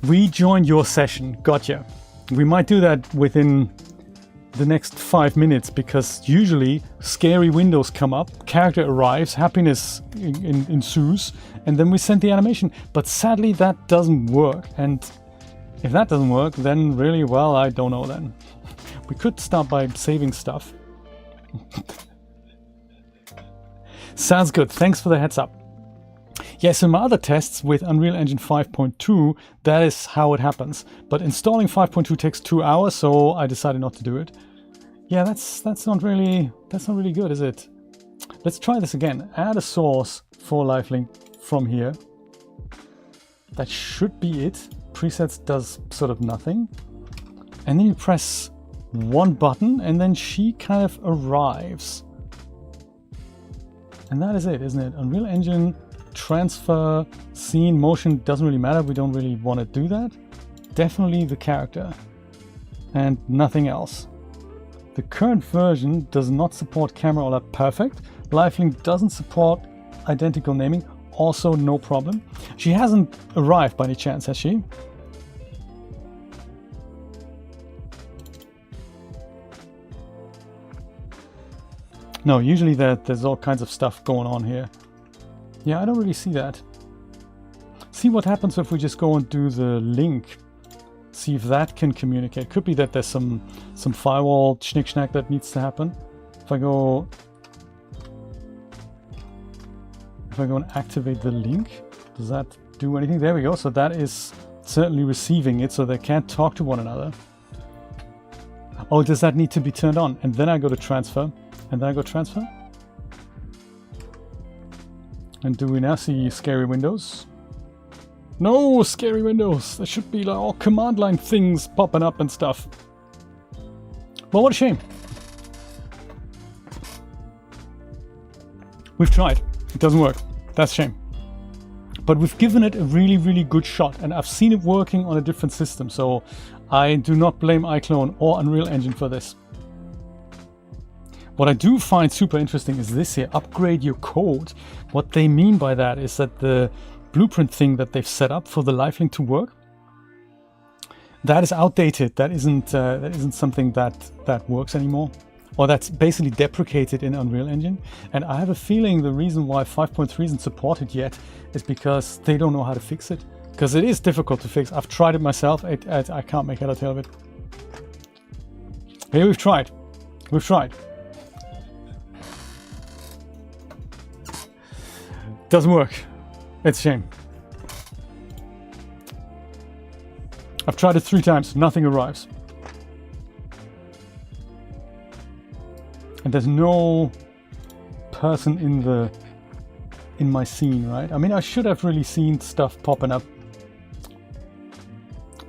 S1: Rejoin your session, gotcha. We might do that within the next 5 minutes because usually scary windows come up, character arrives, happiness ensues, and then we send the animation. But sadly that doesn't work, and if that doesn't work, then really, well, I don't know then. We could start by saving stuff. Sounds good, thanks for the heads up. Yes, in my other tests with Unreal Engine 5.2, that is how it happens. But installing 5.2 takes 2 hours, so I decided not to do it. Yeah, that's not really good, is it? Let's try this again. Add a source for live link from here. That should be it. Presets does sort of nothing. And then you press one button and then she kind of arrives. And that is it, isn't it? Unreal Engine, transfer, scene, motion, doesn't really matter. We don't really want to do that. Definitely the character and nothing else. The current version does not support camera or lab, perfect. Livelink doesn't support identical naming, also no problem. She hasn't arrived by any chance, has she? No, usually there's all kinds of stuff going on here. Yeah, I don't really see that. see what happens if we just go and do the link. See if that can communicate. Could be that there's some firewall schnick-schnack that needs to happen. If I go and activate the link, does that do anything? There we go. So that is certainly receiving it, so they can't talk to one another. Oh, does that need to be turned on? And then I go to transfer, and then I go transfer. And do we now see scary windows? No scary windows. There should be like all command line things popping up and stuff. Well, what a shame. We've tried. It doesn't work. That's a shame. But we've given it a really, really good shot, and I've seen it working on a different system, so I do not blame iClone or Unreal Engine for this. What I do find super interesting is this here, upgrade your code. What they mean by that is that the blueprint thing that they've set up for the lifelink to work, that is outdated. That isn't something that works anymore. Or that's basically deprecated in Unreal Engine. And I have a feeling the reason why 5.3 isn't supported yet is because they don't know how to fix it. Because it is difficult to fix. I've tried it myself. I can't make head or tail of it. Hey, we've tried. We've tried. Doesn't work. It's a shame. I've tried it 3 times. Nothing arrives. And there's no person in my scene, right? I mean, I should have really seen stuff popping up,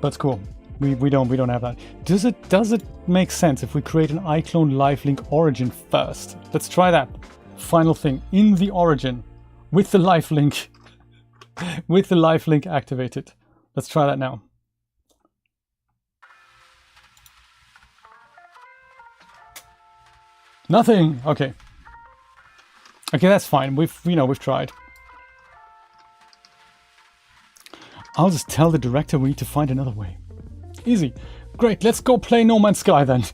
S1: but it's cool. We don't have that. Does it make sense if we create an iClone lifelink origin first? Let's try that. Final thing in the origin with the lifelink, with the lifelink activated. Let's try that now. Nothing. Okay. Okay, that's fine. We've tried. I'll just tell the director we need to find another way. Easy. Great. Let's go play No Man's Sky then.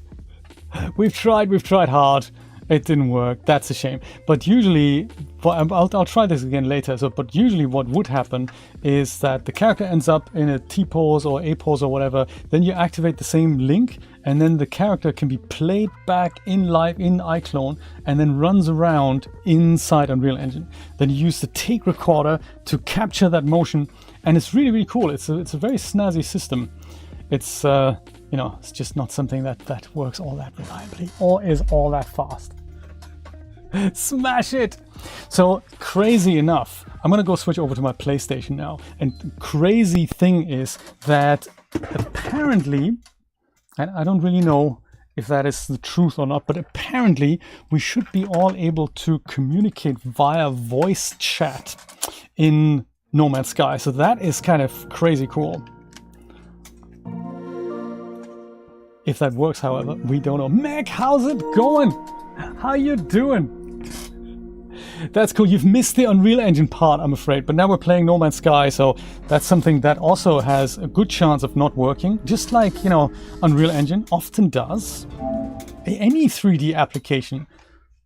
S1: We've tried hard. It didn't work. That's a shame. But usually, I'll try this again later. But usually what would happen is that the character ends up in a T pose or A pose or whatever. Then you activate the same link, and then the character can be played back in live in iClone, and then runs around inside Unreal Engine. Then you use the take recorder to capture that motion, and it's really, really cool. It's a very snazzy system. It's it's just not something that works all that reliably or is all that fast. Smash it! So crazy enough, I'm gonna go switch over to my PlayStation now. And the crazy thing is that apparently, and I don't really know if that is the truth or not, but apparently we should be all able to communicate via voice chat in No Man's Sky. So that is kind of crazy cool. If that works, however, we don't know. Meg, how's it going? How you doing? That's cool. You've missed the Unreal Engine part, I'm afraid. But now we're playing No Man's Sky, so that's something that also has a good chance of not working. Just like, Unreal Engine often does. Any 3D application,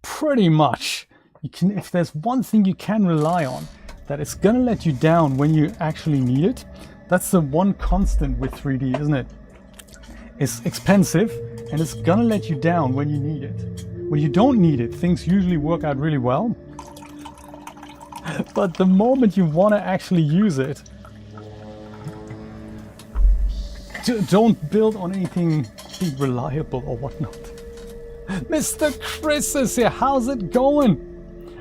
S1: pretty much, if there's one thing you can rely on, that it's gonna let you down when you actually need it. That's the one constant with 3D, isn't it? It's expensive, and it's gonna let you down when you need it. When you don't need it, things usually work out really well. But the moment you want to actually use it, don't build on anything being reliable or whatnot. Mr. Chris is here. How's it going?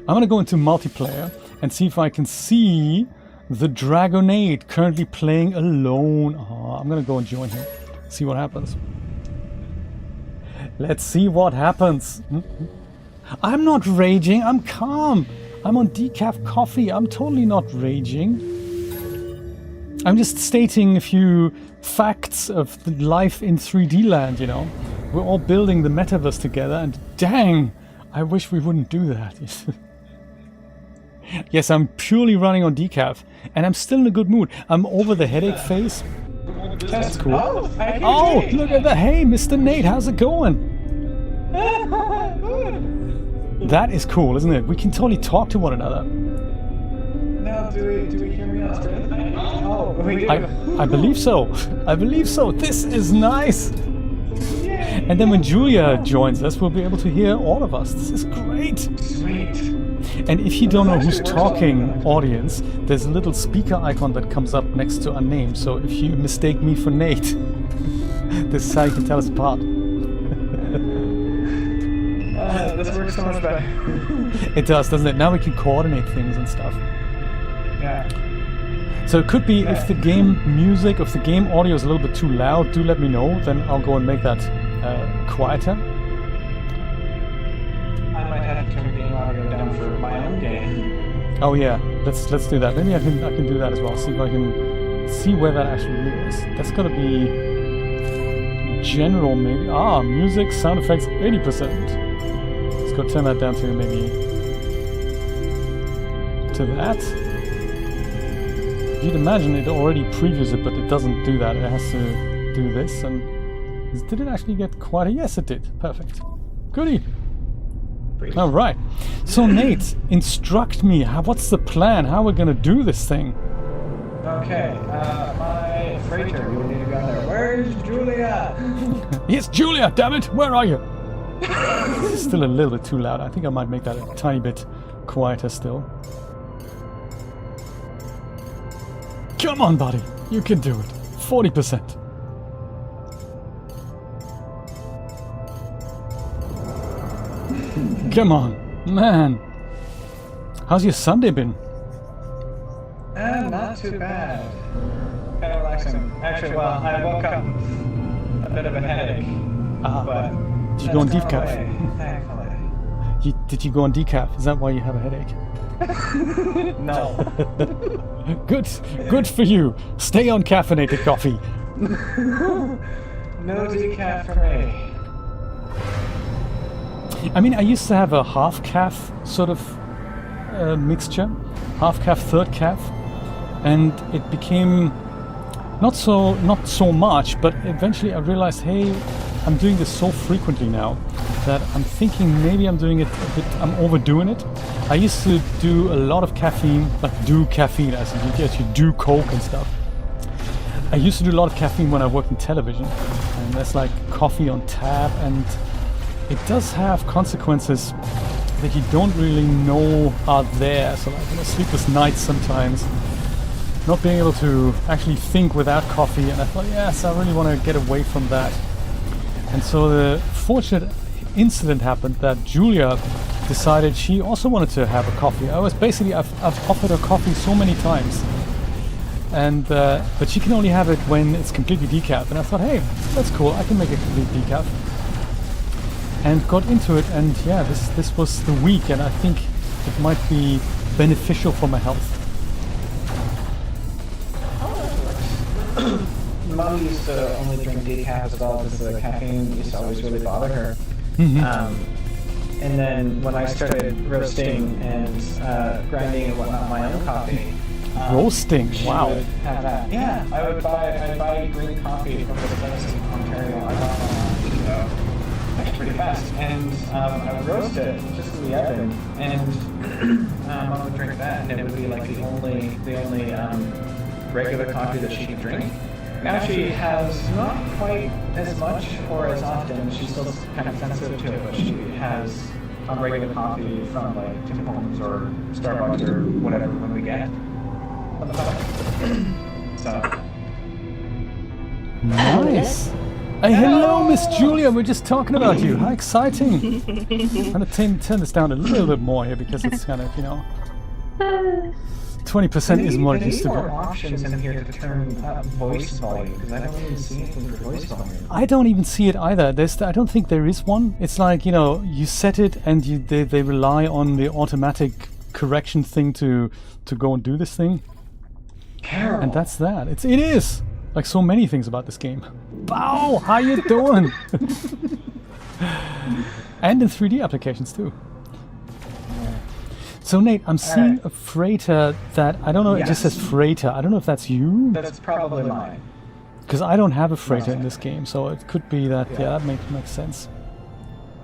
S1: I'm gonna go into multiplayer and see if I can see the Dragonade currently playing alone. Oh, I'm gonna go and join him. See what happens. Let's see what happens. I'm not raging. I'm calm. I'm on decaf coffee. I'm totally not raging. I'm just stating a few facts of the life in 3D land, We're all building the metaverse together, and dang, I wish we wouldn't do that. Yes, I'm purely running on decaf, and I'm still in a good mood. I'm over the headache phase. That's cool. Oh, look at that. Hey, Mr. Nate, how's it going? That is cool, isn't it? We can totally talk to one another.
S2: now, do we hear me on stream? Oh, we do.
S1: I believe so. I believe so. This is nice.
S2: Yay.
S1: And then when Julia joins us, we'll be able to hear all of us. This is great.
S2: Sweet.
S1: And if you don't know who's talking, audience, there's a little speaker icon that comes up next to our name. So if you mistake me for Nate, this is how you can tell us apart.
S2: This works so much better.
S1: It does, doesn't it? Now we can coordinate things and stuff.
S2: Yeah.
S1: So it could be if the game music, if the game audio is a little bit too loud, do let me know. Then I'll go and make that quieter.
S2: I might have to turn game audio down for my own game.
S1: Oh yeah, let's do that. Maybe I can do that as well. See if I can see where that actually is. That's gotta be general maybe. Ah, music, sound effects, 80%. Let's go turn that down to maybe to that. You'd imagine it already previews it, but it doesn't do that. It has to do this. And did it actually get quieter? Yes, it did. Perfect. Goodie. All right. So Nate, instruct me. What's the plan? How we're gonna do this thing?
S2: Okay. My freighter. We need to go there. Where's Julia?
S1: Yes, Julia. Damn it. Where are you? It's still a little bit too loud. I think I might make that a tiny bit quieter still. Come on, buddy. You can do it. 40%. Come on, man. How's your Sunday been?
S2: Not too bad. Kind of relaxing. Actually, well, I woke up a bit of a headache. But
S1: did you go on decaf?
S2: Thankfully.
S1: Did you go on decaf? Is that why you have a headache?
S2: No.
S1: Good for you. Stay on caffeinated coffee.
S2: No decaf for me.
S1: I mean, I used to have a half calf sort of mixture, half calf, third calf, and it became not so much. But eventually, I realized, hey, I'm doing this so frequently now that I'm thinking maybe I'm doing it a bit. I'm overdoing it. I used to do a lot of caffeine, like do caffeine as in you do coke and stuff. I used to do a lot of caffeine when I worked in television, and that's like coffee on tap, and it does have consequences that you don't really know are there. So like, sleepless nights sometimes, not being able to actually think without coffee. And I thought, yes, I really want to get away from that. And so the fortunate incident happened that Julia decided she also wanted to have a coffee. I've offered her coffee so many times, and but she can only have it when it's completely decaf. And I thought, hey, that's cool. I can make a complete decaf. And got into it, and yeah, this was the week, and I think it might be beneficial for my health.
S2: Mom used to only drink decaf as well because the caffeine used to always really bother her.
S1: Mm-hmm.
S2: And then when I started roasting and grinding and whatnot my own coffee.
S1: Roasting, wow.
S2: Would have that. Yeah, I'd buy green coffee from the place in Ontario. I bought pretty fast, and I would roast it just in the oven, and Mom would drink that, and it would be like the only regular coffee that she could drink. Now she has not quite as much or as often. She's still kind of sensitive to it, but she has regular coffee from like Tim Hortons or Starbucks or whatever when we get. So
S1: nice. Hey, hello, Miss Julia. We're just talking about you. How exciting! I'm gonna turn this down a little bit more here because it's kind of 20% is what it used to be.
S2: There are more options in here to turn up voice volume because I don't even see anything for voice volume.
S1: I don't even see it either. I don't think there is one. It's like, you set it and they rely on the automatic correction thing to go and do this thing.
S2: Carol.
S1: And that's that. It is like so many things about this game. Bow, how you doing? And in 3D applications too. So Nate, I'm seeing a freighter that I don't know. It just says freighter. I don't know if that's you.
S2: That's probably mine.
S1: Because I don't have a freighter in this game, so it could be that. Yeah, that makes sense.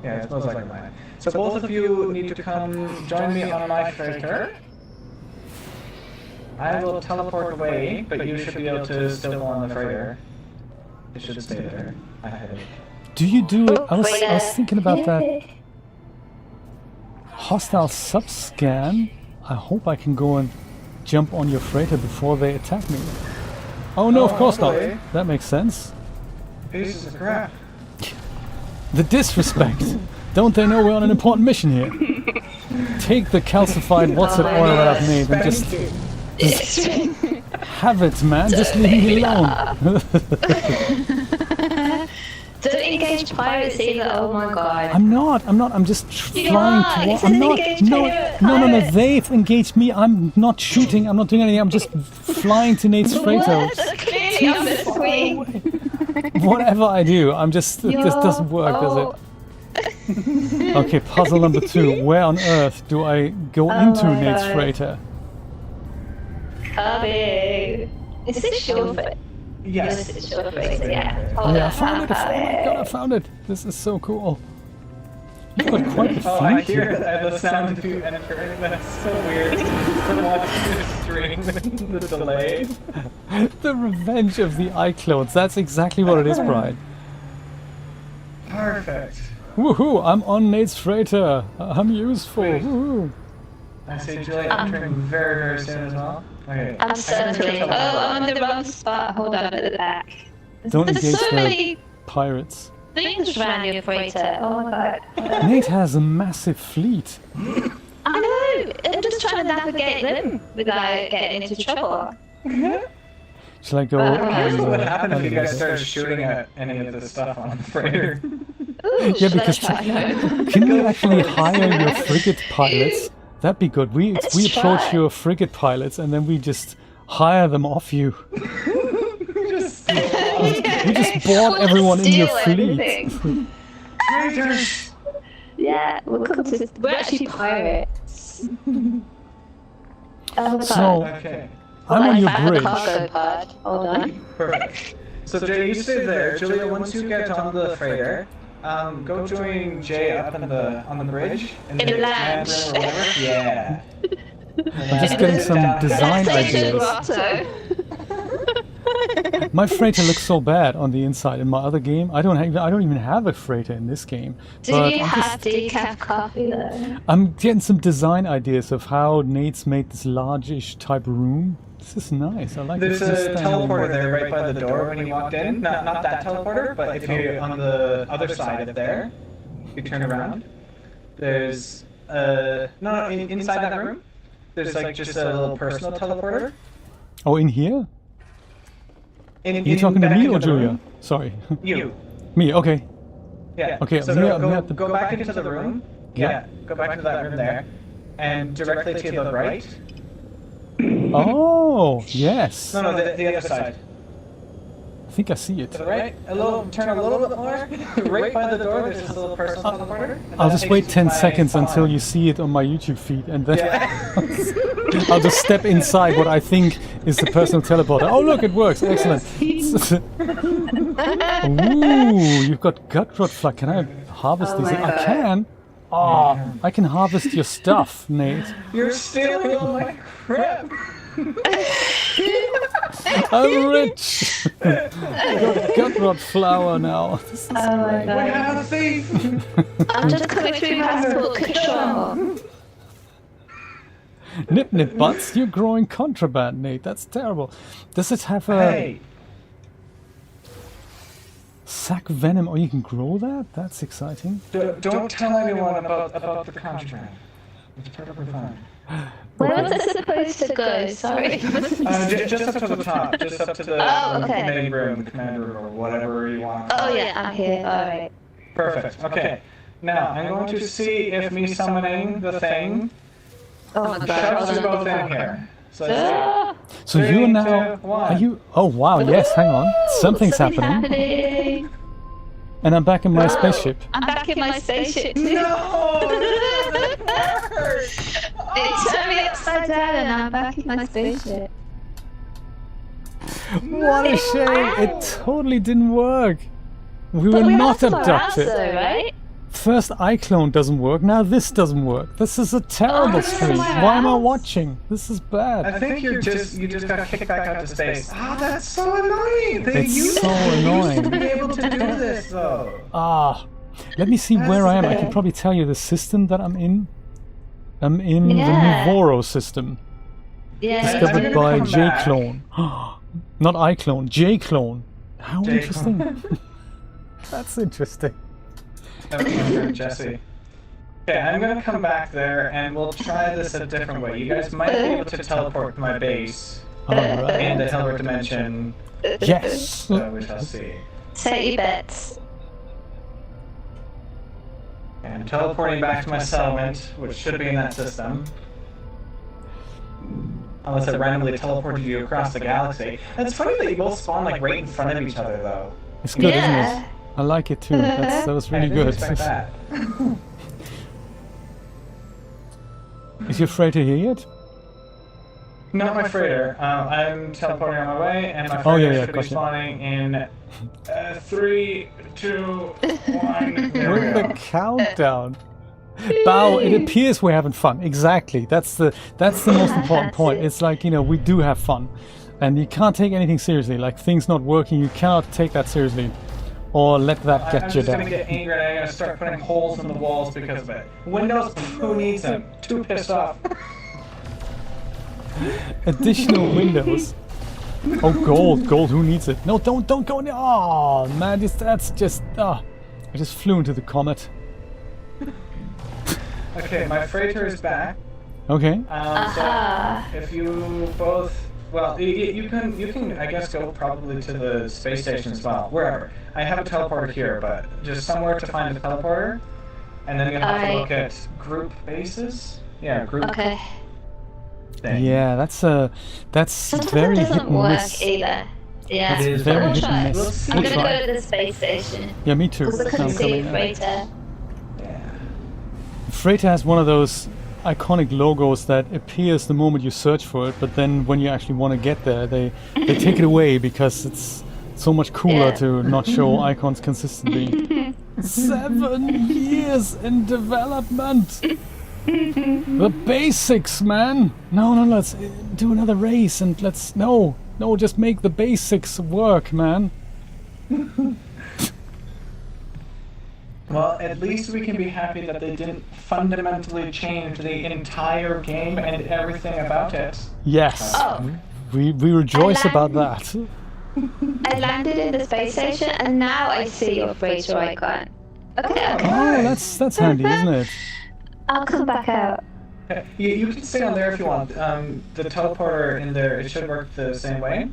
S2: Yeah, it's most likely mine. So both of you need to come join me on my freighter. I will teleport away, but you should be able to still go on the freighter. It should stay there. I had it.
S1: Do you do it? I was thinking about that. Hostile sub-scan. I hope I can go and jump on your freighter before they attack me. Oh no, of course not. That makes sense.
S2: Pieces of crap.
S1: The disrespect. Don't they know we're on an important mission here? Take the calcified what's it oil that I've made and just have it, man. Just leave me alone.
S3: Don't engage pirates either. Oh my god.
S1: I'm not. I'm just flying towards. I'm not. No. They've engaged me. I'm not shooting. I'm not doing anything. I'm just flying to Nate's freighter.
S3: Clearly I'm the queen.
S1: Whatever I do, I'm just. This doesn't work, does it? Okay, puzzle number 2. Where on earth do I go into Nate's freighter?
S3: Copy. Is this your freighter?
S2: Yes.
S3: It's your freighter, yeah.
S1: Oh yeah, I found it. Oh my god, I found it. This is so cool. You've got quite the fleet.
S2: I hear the sound of you entering. That's so weird. To watch this string, the delay.
S1: The revenge of the iClones. That's exactly what it is, Brian.
S2: Perfect.
S1: Woohoo! I'm on Nate's freighter. I'm useful. Woohoo!
S2: I say Julie entering very, very soon as well. Okay.
S3: I'm circling. Oh, I'm on the wrong spot. Hold on at the back.
S1: Don't
S3: There's
S1: engage
S3: so
S1: the
S3: many
S1: pirates.
S3: things around your freighter. Oh my god.
S1: Nate has a massive fleet.
S3: I know. I'm just trying to navigate them without getting into trouble.
S1: Shall I go?
S2: What would happen if you guys started shooting at any of this stuff on the freighter?
S3: Ooh,
S1: Yeah, because can you actually hire your frigate pilots? That'd be good. We approach your frigate pilots and then we just hire them off you.
S2: We just
S1: bought everyone in your fleet.
S2: Raiders!
S3: Yeah, we're actually pirates. Oh,
S1: So
S2: Okay.
S1: I'm on your
S3: found a
S1: bridge.
S3: cargo pod. Hold on.
S2: Perfect. So Jay, you stay there. Julia, once you get on the freighter, go join Jay up on the bridge in the
S3: lounge.
S2: or whatever. Yeah.
S1: I'm just getting some design ideas. My freighter looks so bad on the inside. In my other game, I don't even have a freighter in this game.
S3: Do
S1: But
S3: you have decaf coffee though?
S1: I'm getting some design ideas of how Nate's made this large-ish type room. This is nice. I like
S2: There's
S1: this.
S2: a teleporter there right by the door when you walked in. Not that teleporter, but if you're on the other side of there, you turn around. There's inside that room. There's like just a little personal teleporter.
S1: Oh, in here? You talking to me or Julia? Sorry.
S2: You.
S1: Me. Okay.
S2: Yeah.
S1: Okay,
S2: So
S1: me at the-
S2: go back into the room. Yeah. Go back into that room there, and directly to the right.
S1: Oh, yes.
S2: No, the other side.
S1: I think I see it.
S2: To the right. Turn a little bit more. Right by the door, there's this little personal teleporter. and
S1: I'll
S2: that
S1: just
S2: takes
S1: wait
S2: you to
S1: 10
S2: my
S1: seconds
S2: farm.
S1: until you see it on my YouTube feed, and then
S2: Yeah.
S1: I'll just step inside what I think is the personal teleporter. Oh, look, it works. Excellent. Ooh, you've got gut rot flag. Can I harvest these? I can. Oh, I can harvest your stuff, Nate.
S2: You're stealing all my crap.
S1: I'm rich. I've got gut rot flour now. This is
S3: Oh my
S2: We
S3: god.
S2: have a thief.
S3: I'm just coming through passport control.
S1: Nip nip butts, you're growing contraband, Nate. That's terrible. Does it have a
S2: Hey.
S1: sac venom? Oh, you can grow that? That's exciting.
S2: Don't tell anyone about the contraband. It's perfectly fine.
S3: Where was it supposed to go? Sorry.
S2: Just up to the top. Just up to the main room, the command room, or whatever you want.
S3: Oh yeah, I'm here. Alright.
S2: Perfect. Okay. Now I'm going to see if me summoning the thing
S3: Oh my
S2: shoves you
S3: god.
S2: both in here. So
S1: So
S2: Three,
S1: you're now.
S2: 2, 1.
S1: Are you? Oh wow! Yes. Hang on. Something's happening. And I'm back in my spaceship.
S3: I'm back in my spaceship too.
S2: No!
S3: It turned me upside down and I'm back in my spaceship.
S1: What a shame! It totally didn't work. We were
S3: But we
S1: not
S3: have some
S1: abducted.
S3: answer, right?
S1: first iClone doesn't work, now this doesn't work. This is a terrible stream. Why am I watching? This is bad.
S2: I think you just got kicked back out to space. Ah, that's so annoying.
S1: It's so annoying.
S2: To be able to do this though.
S1: Let me see where I am. I can probably tell you the system that I'm in. I'm in the Nuvoro system.
S3: Yeah.
S1: Discovered by J-Clone. Not iClone, J-Clone. How interesting. That's interesting.
S2: Jesse. Okay, I'm gonna come back there and we'll try this a different way. You guys might be able to teleport to my base in the Hilbert Dimension.
S1: Yes!
S2: So we shall see.
S3: Take your bets.
S2: Okay, I'm teleporting back to my settlement, which should be in that system. Unless it randomly teleported you across the galaxy. And it's funny that you both spawn like right in front of each other though.
S1: It's good, isn't it? I like it too. That was really good.
S2: Expect that.
S1: Is your freighter here yet?
S2: Not my freighter. I'm teleporting on my way, and my freighter should be spawning in 3, 2, 1.
S1: We're in the countdown. Bao, it appears we're having fun. Exactly. That's the most important point. It's like, you know, we do have fun. And you can't take anything seriously. Like things not working, you cannot take that seriously. Or let that get you down.
S2: I'm just gonna get angry and I'm gonna start putting holes in the walls because of it. Windows, who needs them? Too pissed off.
S1: Additional windows. Oh, gold, who needs it? No, don't go in there. Oh, man, that's just, I just flew into the comet.
S2: Okay, my freighter is back.
S1: Okay.
S2: So if you both, well, you can, I guess, go probably to the space station as well, wherever. I have a teleporter here, but just somewhere to find a teleporter, and then you have to look at group bases. Yeah, group.
S3: Okay.
S2: Thing.
S1: Yeah, that's
S3: Sometimes
S1: very
S3: it
S1: hit
S3: doesn't
S1: and
S3: work
S1: miss.
S3: either. Yeah.
S1: It's very hit and
S2: We'll
S1: miss.
S2: see.
S3: I'm
S1: We'll
S3: gonna
S1: try.
S3: go to the space station.
S1: Yeah, me too.
S3: Because I couldn't
S1: I'm
S3: see
S1: coming
S3: a
S1: now.
S3: freighter.
S2: Yeah.
S1: Freighter has one of those iconic logos that appears the moment you search for it, but then when you actually want to get there, they take it away because it's so much cooler to not show icons consistently. 7 years in development. The basics, man. No, let's do another race and let's no, just make the basics work, man.
S2: Well, at least we can be happy that they didn't fundamentally change the entire game and everything about it.
S1: Yes.
S3: Oh.
S1: We rejoice about that.
S3: I landed in the space station and now I see your freighter icon. Okay.
S1: Oh, that's handy, isn't it?
S3: I'll come back out.
S2: You can stay on there if you want. The teleporter in there, it should work the same way.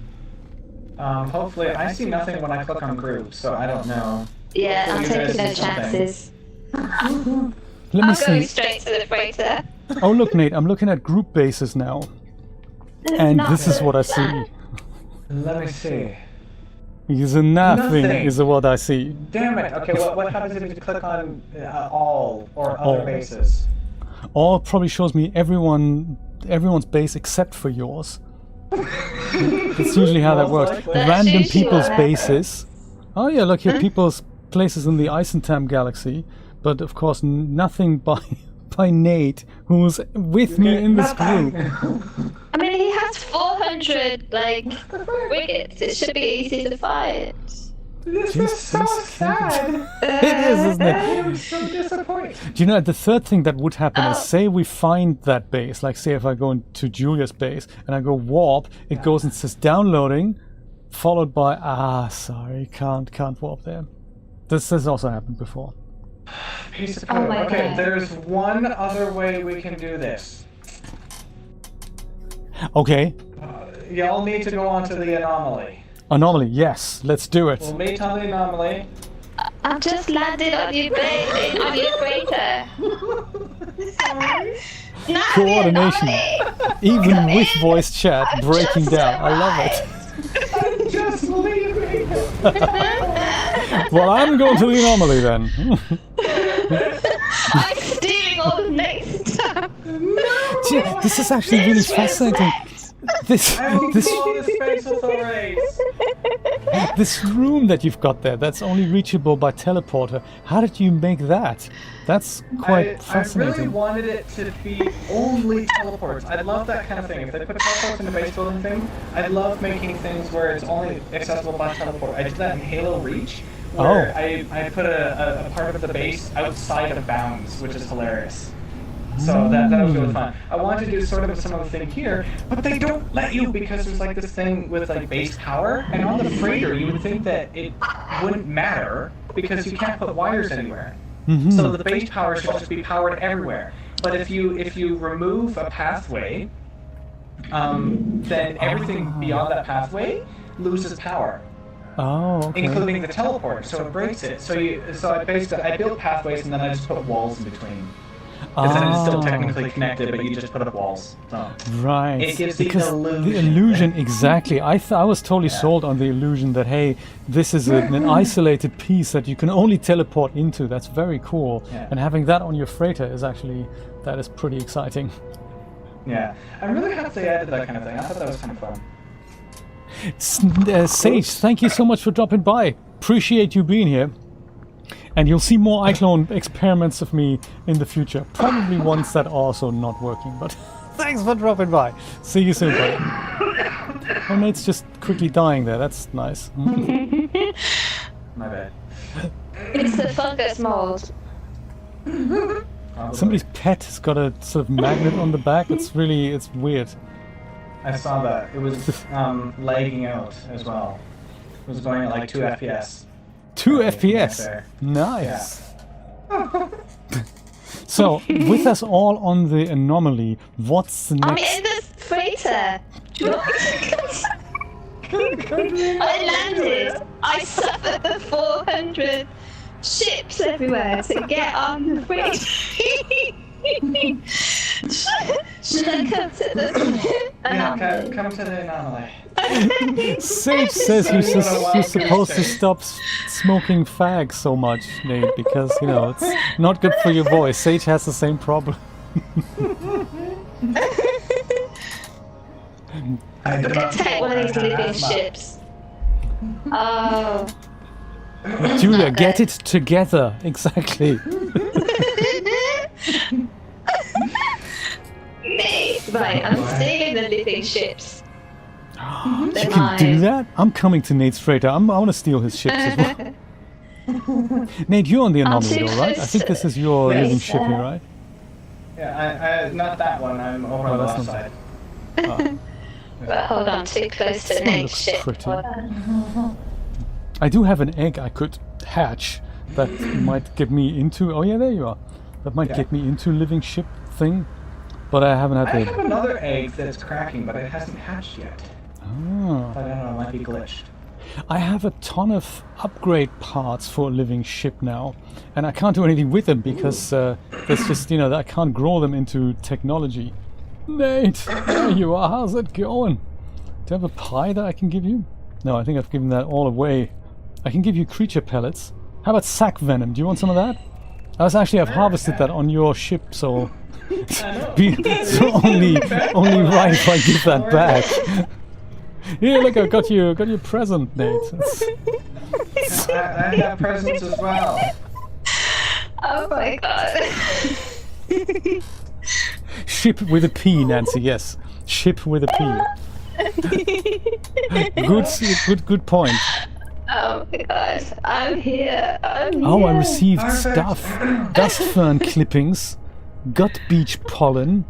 S2: Hopefully, I see nothing when I click on group, so I don't know.
S3: Yeah, I'm
S2: Hopefully you
S3: taking no
S2: guys see something.
S3: chances.
S1: Let me
S3: I'm
S1: see.
S3: going straight to the freighter.
S1: Oh, look, Nate, I'm looking at group bases now. And this is what I see.
S2: Let me see.
S1: Because nothing
S2: Nothing.
S1: is what I see.
S2: Damn it! Okay, what happens if you click on all or other bases?
S1: Or it probably shows me everyone's base except for yours. That's usually how that works.
S2: likely.
S3: That's
S1: Random
S3: usually
S1: people's
S3: what
S1: bases. Oh yeah, look here, people's places in the Isentam galaxy. But of course, nothing by Nate, who's with me in this group.
S3: I mean, he has 400, frigates. It should be easy to find.
S2: This is so sad.
S1: It is, isn't it?
S2: I'm so disappointed.
S1: Do you know, the third thing that would happen is, say we find that base, like say if I go into Julia's base and I go warp, it goes and says downloading, followed by, sorry, can't warp there. This has also happened before.
S2: Piece of
S3: Oh
S2: code.
S3: my
S2: Okay,
S3: God.
S2: there's one other way we can do this.
S1: Okay,
S2: Y'all need to go onto the anomaly.
S1: anomaly, yes, let's do it.
S2: We'll meet on the anomaly.
S3: I've just landed on your base, on your freighter. Not
S1: Coordination.
S3: the anomaly.
S1: Even with voice chat breaking down, I love it.
S2: I'm just leaving.
S1: Well, I'm going to the anomaly then.
S3: I'm stealing all the next stuff.
S1: Gee, this is actually really fascinating. This
S2: I will call the space authorities.
S1: This room that you've got there, that's only reachable by teleporter. How did you make that? That's quite fascinating.
S2: I really wanted it to be only teleports. I'd love that kind of thing. If they put teleports in a base building thing, I'd love making things where it's only accessible by teleport. I did that in Halo Reach, where I put a part of the base outside of bounds, which is hilarious. So that was really fun. I wanted to do sort of a similar thing here, but they don't let you because there's like this thing with like base power, and on the freighter you would think that it wouldn't matter because you can't put wires anywhere. So the base power should just be powered everywhere. But if you remove a pathway, then everything beyond that pathway loses power.
S1: Oh, okay.
S2: Including the teleporter, so it breaks it. So I built pathways and then I just put walls in between. Because then it's still technically connected, but you just put up walls. So
S1: right.
S2: It gives
S1: because
S2: the
S1: illusion, exactly. I was totally sold on the illusion that, hey, this is an isolated piece that you can only teleport into. That's very cool.
S2: Yeah.
S1: And having that on your freighter is actually, that is pretty exciting.
S2: Yeah. I'm really happy they added that kind of thing. I thought that was kind of fun.
S1: Sage, thank you so much for dropping by. Appreciate you being here. And you'll see more iClone experiments of me in the future. Probably ones that are also not working, but thanks for dropping by. See you soon, buddy. My mate's just quickly dying there. That's nice.
S2: My bad.
S3: It's the fungus mold.
S1: Somebody's pet has got a sort of magnet on the back. It's weird.
S2: I saw that. It was lagging out as well. It was going at like 2 FPS.
S1: 2 FPS. Nice. Yeah. So, with us all on the anomaly, what's the next?
S3: I'm in the freighter. I landed. I suffered the 400 ships everywhere to get on the freighter. Should I come to the anomaly?
S2: Yeah, come to the anomaly.
S1: Sage says you're supposed to stop smoking fags so much, Nate, because, you know, it's not good for your voice. Sage has the same problem.
S3: I'm gonna take one of these living ships. Oh.
S1: Julia, get it together. Exactly.
S3: Right, I'm stealing the living ships.
S1: You can do that? I'm coming to Nate's freighter. I want to steal his ships as well. Nate, you're on the anomaly though, right? I think this is your living ship here, right?
S2: Yeah, I not that one. I'm over on the left side.
S3: But hold on, too close to Nate's ship.
S1: I do have an egg I could hatch that might get me into... Oh yeah, there you are. That might get me into living ship thing. But I haven't had
S2: I have another egg that's cracking, but it hasn't hatched yet.
S1: Oh.
S2: I don't know, it might be glitched.
S1: I have a ton of upgrade parts for a living ship now, and I can't do anything with them because there's just, you know, I can't grow them into technology. Nate, there you are. How's it going? Do you have a pie that I can give you? No, I think I've given that all away. I can give you creature pellets. How about sack venom? Do you want some of that? I've harvested that on your ship, so... so only right if I give that back. Here, look, I got you a present, Nate.
S2: I have presents as well.
S3: Oh my god.
S1: Ship with a P, Nancy. Yes, ship with a P. Good point.
S3: Oh my god, I'm here.
S1: Oh, I received stuff. Dust fern clippings. Gut beach pollen,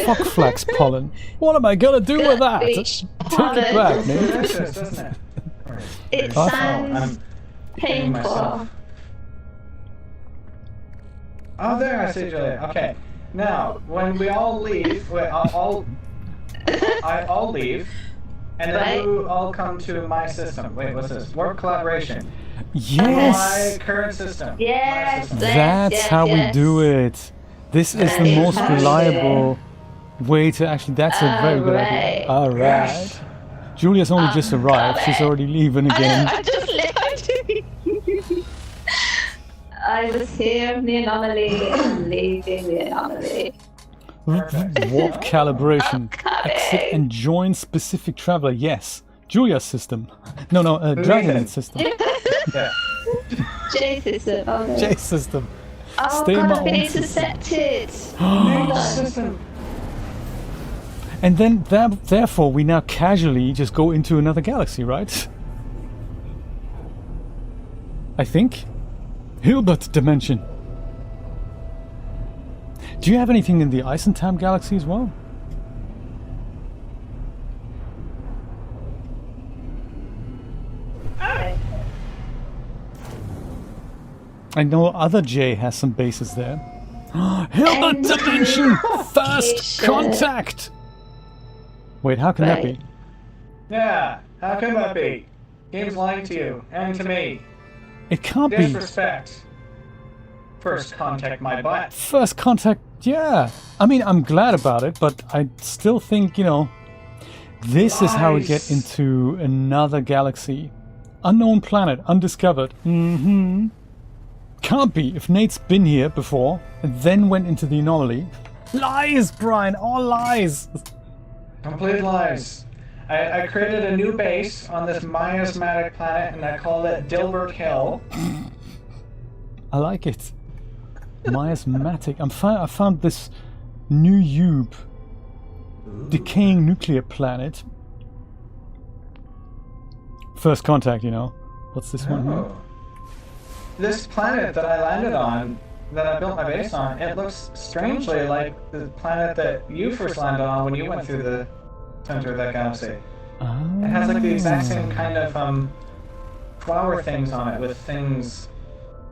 S1: foxflax pollen. What am I gonna do with that? Take it back, mate.
S3: It sounds painful.
S2: Oh, there, I see Julia. Okay, now when we all leave, I'll leave, and then we all come to my system. Wait, what's this? Work collaboration.
S1: Yes.
S2: My current system.
S3: Yes.
S1: That's how we do it. This is the most reliable way to actually... That's a very good idea. Alright. Julia's only just arrived. She's already leaving again.
S3: I just left. I was here in the anomaly and leaving the anomaly.
S1: Warp calibration. Exit and join specific traveler. Yes. Julia's system. No, Dragonite system.
S2: Yeah.
S3: J system. Oh, no.
S1: J system.
S3: Oh
S1: Stay in
S3: god,
S1: my
S3: I've been
S1: own
S3: intercepted.
S2: System.
S1: And then, therefore, we now casually just go into another galaxy, right? I think. Hilbert Dimension. Do you have anything in the Eisentam galaxy as well? I know other J has some bases there. Hilbert Dimension! First contact! Wait, how can that be?
S2: Yeah, how can that be? Game's lying to you, and to me.
S1: It can't be.
S2: Disrespect. First contact my butt.
S1: First contact, yeah. I mean, I'm glad about it, but I still think, you know, this is how we get into another galaxy. Unknown planet, undiscovered. Mm-hmm. Can't be, if Nate's been here before and then went into the anomaly. Lies, Brian, all lies.
S2: Complete lies. I created a new base on this miasmatic planet and I called it Dilbert Hill.
S1: I like it. Miasmatic. I found this new Ube decaying nuclear planet. First contact, you know. What's this one here?
S2: This planet that I landed on, that I built my base on, it looks strangely like the planet that you first landed on when you went through the center of that galaxy. It has like the exact same kind of flower things on it with things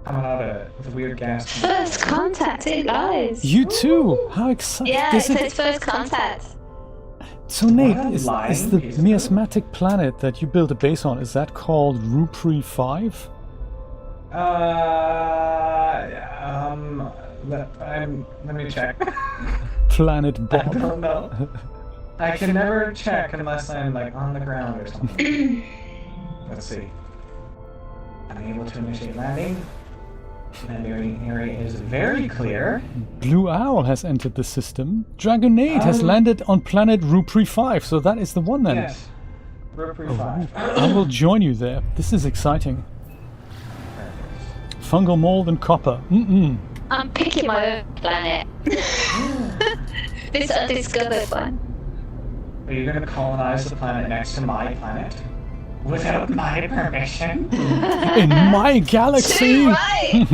S2: coming out of it with weird gas.
S3: First contact, it lies.
S1: You too! How exciting!
S3: Yeah, it says first contact.
S1: So Nate,
S2: What a
S1: is
S2: lying
S1: the
S2: piece of
S1: miasmatic planet that you built a base on, is that called Rupri 5?
S2: Let me check.
S1: Planet
S2: I
S1: Bob.
S2: don't know. I can never check unless I'm like on the ground or something. Let's see. I'm able to initiate landing. Landing area is very clear.
S1: Blue Owl has entered the system. Dragonade has landed on planet Rupri 5, so that is the one then.
S2: Yes. Rupri 5.
S1: I will join you there. This is exciting. Fungal mold and copper.
S3: I'm picking my own planet. This undiscovered one.
S2: Are you going to colonize the planet next to my planet? Without my permission?
S1: In my galaxy!
S3: Too right!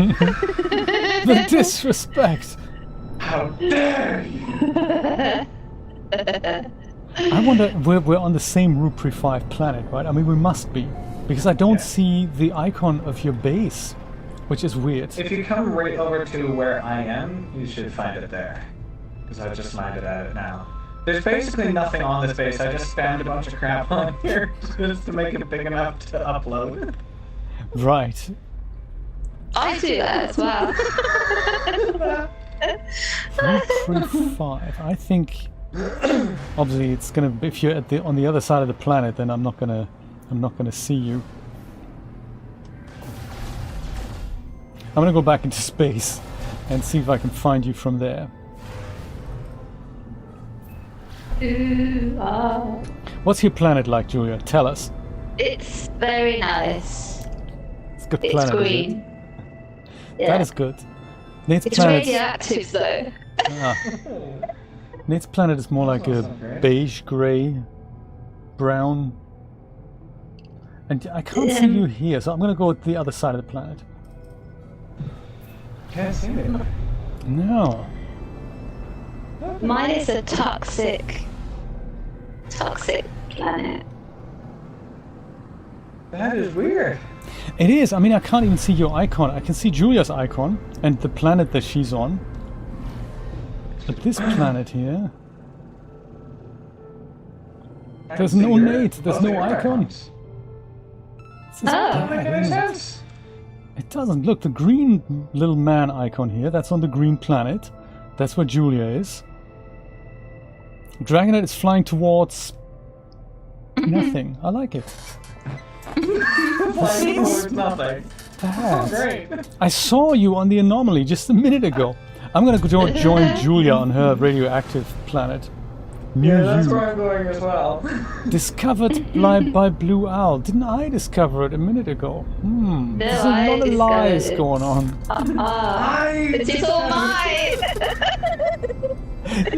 S1: The disrespect!
S2: How dare you!
S1: I wonder, we're on the same Rupri 5 planet, right? I mean, we must be. Because I don't see the icon of your base, which is weird.
S2: If you come right over to where I am, you should find it there. Because I just landed at it now. There's basically nothing on this base. I just spammed a bunch of crap on here just to make it big enough to upload.
S1: Right.
S3: I do that as well.
S1: Rupri 5. I think obviously it's gonna be, if you're on the other side of the planet, then I'm not gonna see you. I'm gonna go back into space and see if I can find you from there.
S3: Ooh,
S1: What's your planet like, Julia? Tell us.
S3: it's very nice.
S1: It's a good
S3: It's
S1: planet.
S3: green.
S1: Is it?
S3: Yeah.
S1: That is good. Nate's
S3: It's
S1: planet.
S3: radioactive though.
S1: Nate's planet is more like a
S2: That's awesome,
S1: beige, grey, brown. And I can't see you here, so I'm gonna go with the other side of the planet.
S2: Can't see it.
S1: No.
S3: Mine is a toxic planet.
S2: That is weird.
S1: It is. I mean, I can't even see your icon. I can see Julia's icon and the planet that she's on. But this planet here... There's no Nate. There's no icon. This is
S2: Doesn't
S1: bad,
S2: make any
S1: isn't it?
S2: sense.
S1: It doesn't. Look, the green little man icon here, that's on the green planet. That's where Julia is. Dragonite is flying towards nothing. I like it.
S2: Flying towards nothing.
S1: Bad.
S2: Great.
S1: I saw you on the anomaly just a minute ago. I'm gonna go join Julia on her radioactive planet. Near
S2: Yeah, that's
S1: you.
S2: where I'm going as well.
S1: Discovered by Blue Owl. Didn't I discover it a minute ago?
S3: No,
S1: There's a
S3: I
S1: lot of lies
S3: discovered it.
S1: going on.
S3: It is all mine!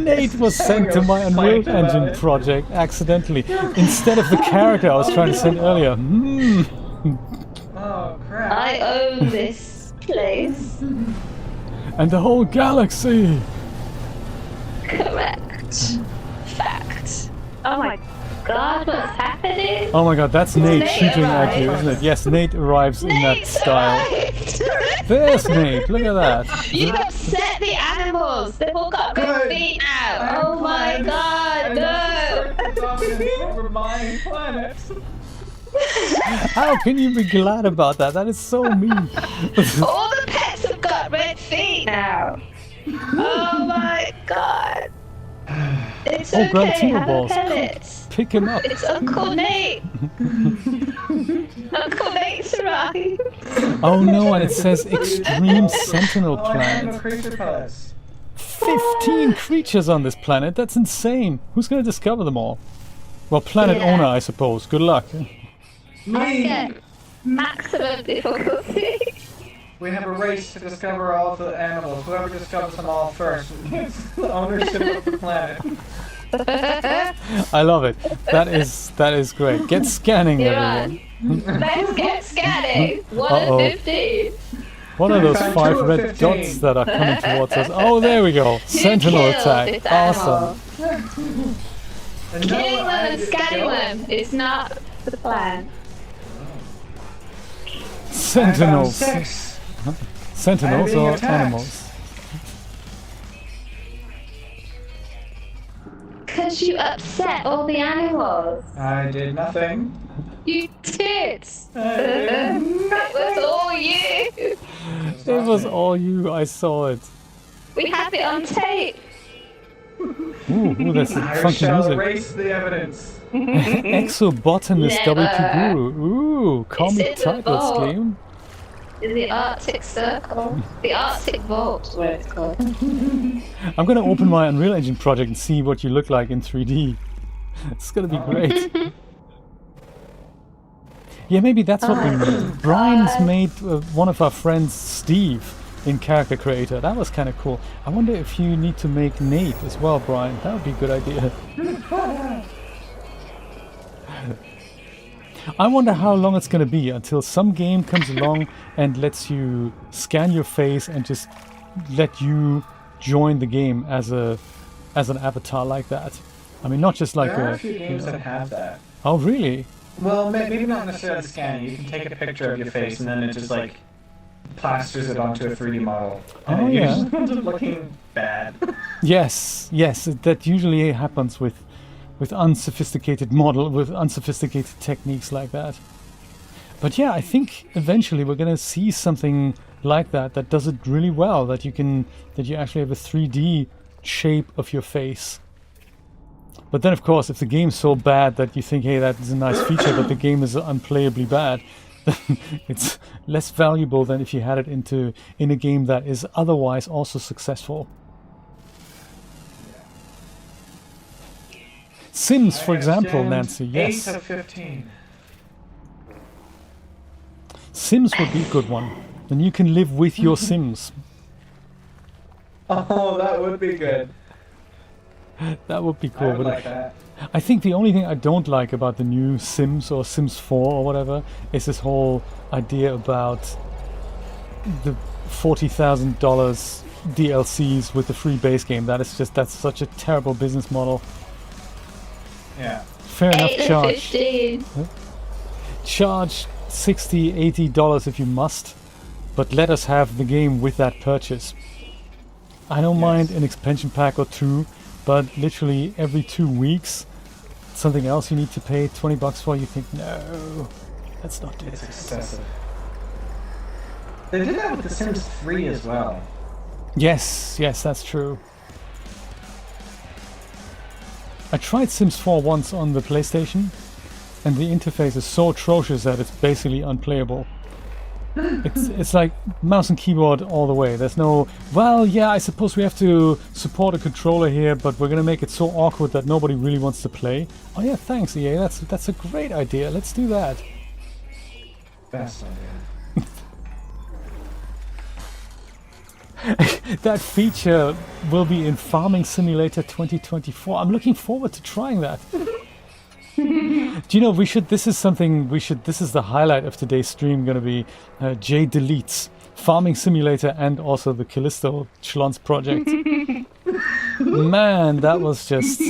S1: Nate was sent to my Unreal
S2: Fight about
S1: Engine
S2: it.
S1: project accidentally instead of the character I was trying to send earlier.
S2: Oh crap.
S3: I own this place.
S1: And the whole galaxy.
S3: Correct. Fact. Oh my god, what's happening?
S1: Oh my god, that's Nate
S3: Nate
S1: shooting at you,
S3: arrived.
S1: isn't it? Yes, Nate arrives in that
S3: Nate's
S1: style.
S3: arrived.
S1: There's Nate, look at that.
S3: You've upset the animals. They've all got red
S2: Good.
S3: feet now. Oh my god, no.
S2: Over my planet.
S1: How can you be glad about that? That is so mean.
S3: All the pets have got red feet now. Oh my god. It's
S1: Oh, grab
S3: okay,
S1: Timo
S3: have
S1: balls.
S3: a pellet.
S1: Pick him up.
S3: It's Uncle Nate. Uncle Nate's arrived.
S1: Oh no, and it says Extreme Sentinel
S2: Oh, I have no
S1: Planet.
S2: creature pellets.
S1: 15 creatures on this planet, that's insane. Who's gonna discover them all? Well, planet
S3: Yeah.
S1: owner, I suppose. Good luck.
S3: I get maximum difficulty.
S2: We have a race to discover all the animals. Whoever discovers them all first gets the ownership of the planet.
S1: I love it. That is great. Get scanning,
S3: You're
S1: everyone.
S3: on. Let's get scanning. 1
S1: Uh-oh.
S3: of 15.
S1: What are those
S2: Time
S1: 5
S2: 2 of
S1: red
S2: 15.
S1: dots that are coming towards us? Oh, there we go. Sentinel
S3: killed
S1: attack.
S3: this
S1: Awesome.
S2: And no,
S3: Killing them
S2: I
S3: and
S2: didn't
S3: scanning
S2: kill
S3: them is not the plan.
S1: Sentinels.
S2: 6.
S1: Sentinels
S2: I'm being
S1: or
S2: attacked.
S1: animals?
S3: Because you upset all the animals.
S2: I did nothing.
S3: You did.
S2: I did
S3: It was all you.
S1: It was all you. I saw it.
S3: We have it on tape.
S1: Ooh, that's some
S2: I
S1: funky
S2: shall
S1: music.
S2: erase the evidence.
S1: Exobotanist
S3: Never.
S1: WP Guru. Ooh, comic
S3: It's in the
S1: title
S3: vault.
S1: scheme.
S3: In the Arctic Circle. The Arctic Vault, what it's called.
S1: I'm gonna open my Unreal Engine project and see what you look like in 3D. It's gonna be great. Yeah, maybe that's what we need. Brian's made one of our friends, Steve, in Character Creator. That was kind of cool. I wonder if you need to make Nate as well, Brian. That would be a good idea. I wonder how long it's going to be until some game comes along and lets you scan your face and just let you join the game as an avatar like that. I mean, not just like
S2: There are
S1: a...
S2: a few games that have that.
S1: Oh, really?
S2: Well, maybe not necessarily scanning. You can take a picture of your face and then it just like plasters it onto a 3D model. And
S1: Oh,
S2: it
S1: yeah.
S2: usually ends up looking bad.
S1: Yes, that usually happens with unsophisticated techniques like that. But yeah, I think eventually we're gonna see something like that does it really well. That you actually have a 3D shape of your face. But then, of course, if the game's so bad that you think, hey, that is a nice feature, but the game is unplayably bad, then it's less valuable than if you had it in a game that is otherwise also successful. Sims, for example, Nancy, yes.
S2: 8 of 15.
S1: Sims would be a good one. Then you can live with your Sims.
S2: Oh, that would be good.
S1: That would be
S2: I
S1: cool.
S2: would
S1: But
S2: like that.
S1: I think the only thing I don't like about the new Sims or Sims 4 or whatever is this whole idea about the $40,000 DLCs with the free base game. That's such a terrible business model.
S2: Yeah.
S1: Fair enough,
S3: 8 of
S1: charge.
S3: 15.
S1: Charge $60, $80 if you must, but let us have the game with that purchase. I don't mind an expansion pack or two, but literally every 2 weeks, something else you need to pay $20 for, you think, no, let's not do
S2: It's
S1: this.
S2: excessive. They did that with The Sims 3 as well.
S1: Yes, that's true. I tried Sims 4 once on the PlayStation, and the interface is so atrocious that it's basically unplayable. It's like mouse and keyboard all the way. There's no, well, yeah, I suppose we have to support a controller here, but we're gonna make it so awkward that nobody really wants to play. Oh yeah, thanks, EA. That's a great idea. Let's do that.
S2: Best idea.
S1: That feature will be in Farming Simulator 2024. I'm looking forward to trying that. Do you know, this is the highlight of today's stream, going to be Jay deletes Farming Simulator and also the Callisto Schlons project. Man, that was just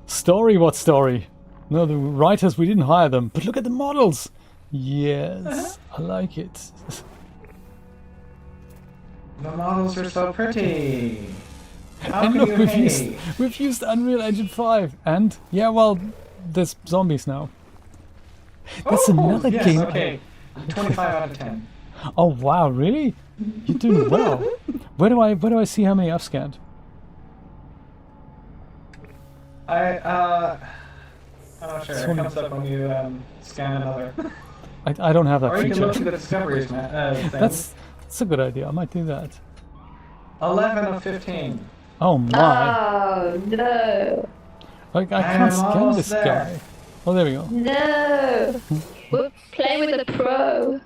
S1: story. What story? No, the writers, we didn't hire them, but look at the models. Yes, I like it.
S2: The models are so pretty. How
S1: And
S2: can
S1: look,
S2: you hate?
S1: we've used Unreal Engine 5, and yeah, well, there's zombies now. That's another
S2: yes,
S1: game.
S2: Okay, 25 out of 10.
S1: Oh wow, really? You're doing well. Where do I see how many I've scanned?
S2: I'm not sure. It comes up when you scan another.
S1: I don't have that
S2: Or you can
S1: feature.
S2: look through the discoveries thing.
S1: That's a good idea. I might do that.
S2: 11 of 15.
S1: Oh my!
S3: Oh no.
S1: I can't
S2: I'm
S1: scan
S2: almost
S1: this
S2: there.
S1: guy. Oh, there we go.
S3: No. We're playing with a pro.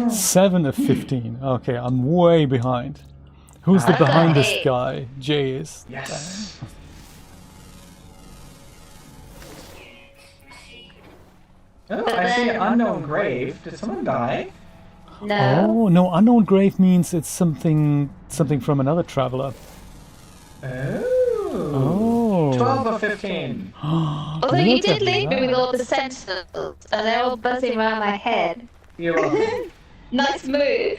S1: 7 of 15. Okay, I'm way behind. Who's the
S3: I got
S1: behind this
S3: 8.
S1: guy? Jay is.
S2: Yes. Oh, I see an unknown grave. Did someone die?
S3: No.
S1: Oh no! Unknown grave means it's something from another traveler.
S2: Oh.
S1: Oh.
S2: 12 of 15.
S3: Although you
S1: Look
S3: did
S1: at
S3: leave me
S1: that.
S3: with all the sentinels, and they're all buzzing around my head.
S2: You're welcome.
S3: Nice move.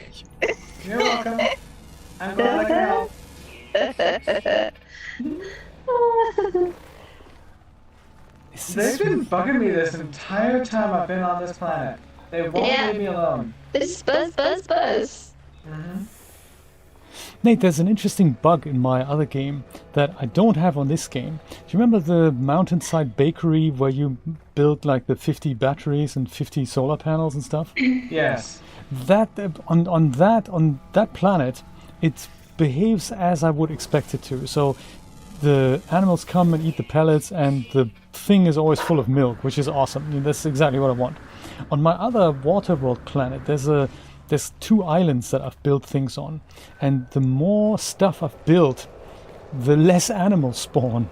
S2: You're welcome. I'm glad I can help. They've been bugging me this entire time I've been on this planet. They won't
S3: Yeah.
S2: leave me alone.
S3: This buzz.
S1: Nate, there's an interesting bug in my other game that I don't have on this game. Do you remember the mountainside bakery where you build like the 50 batteries and 50 solar panels and stuff?
S2: Yes.
S1: That on that planet, it behaves as I would expect it to. So the animals come and eat the pellets, and the thing is always full of milk, which is awesome. I mean, that's exactly what I want. On my other Waterworld planet, there's 2 islands that I've built things on, and the more stuff I've built, the less animals spawn.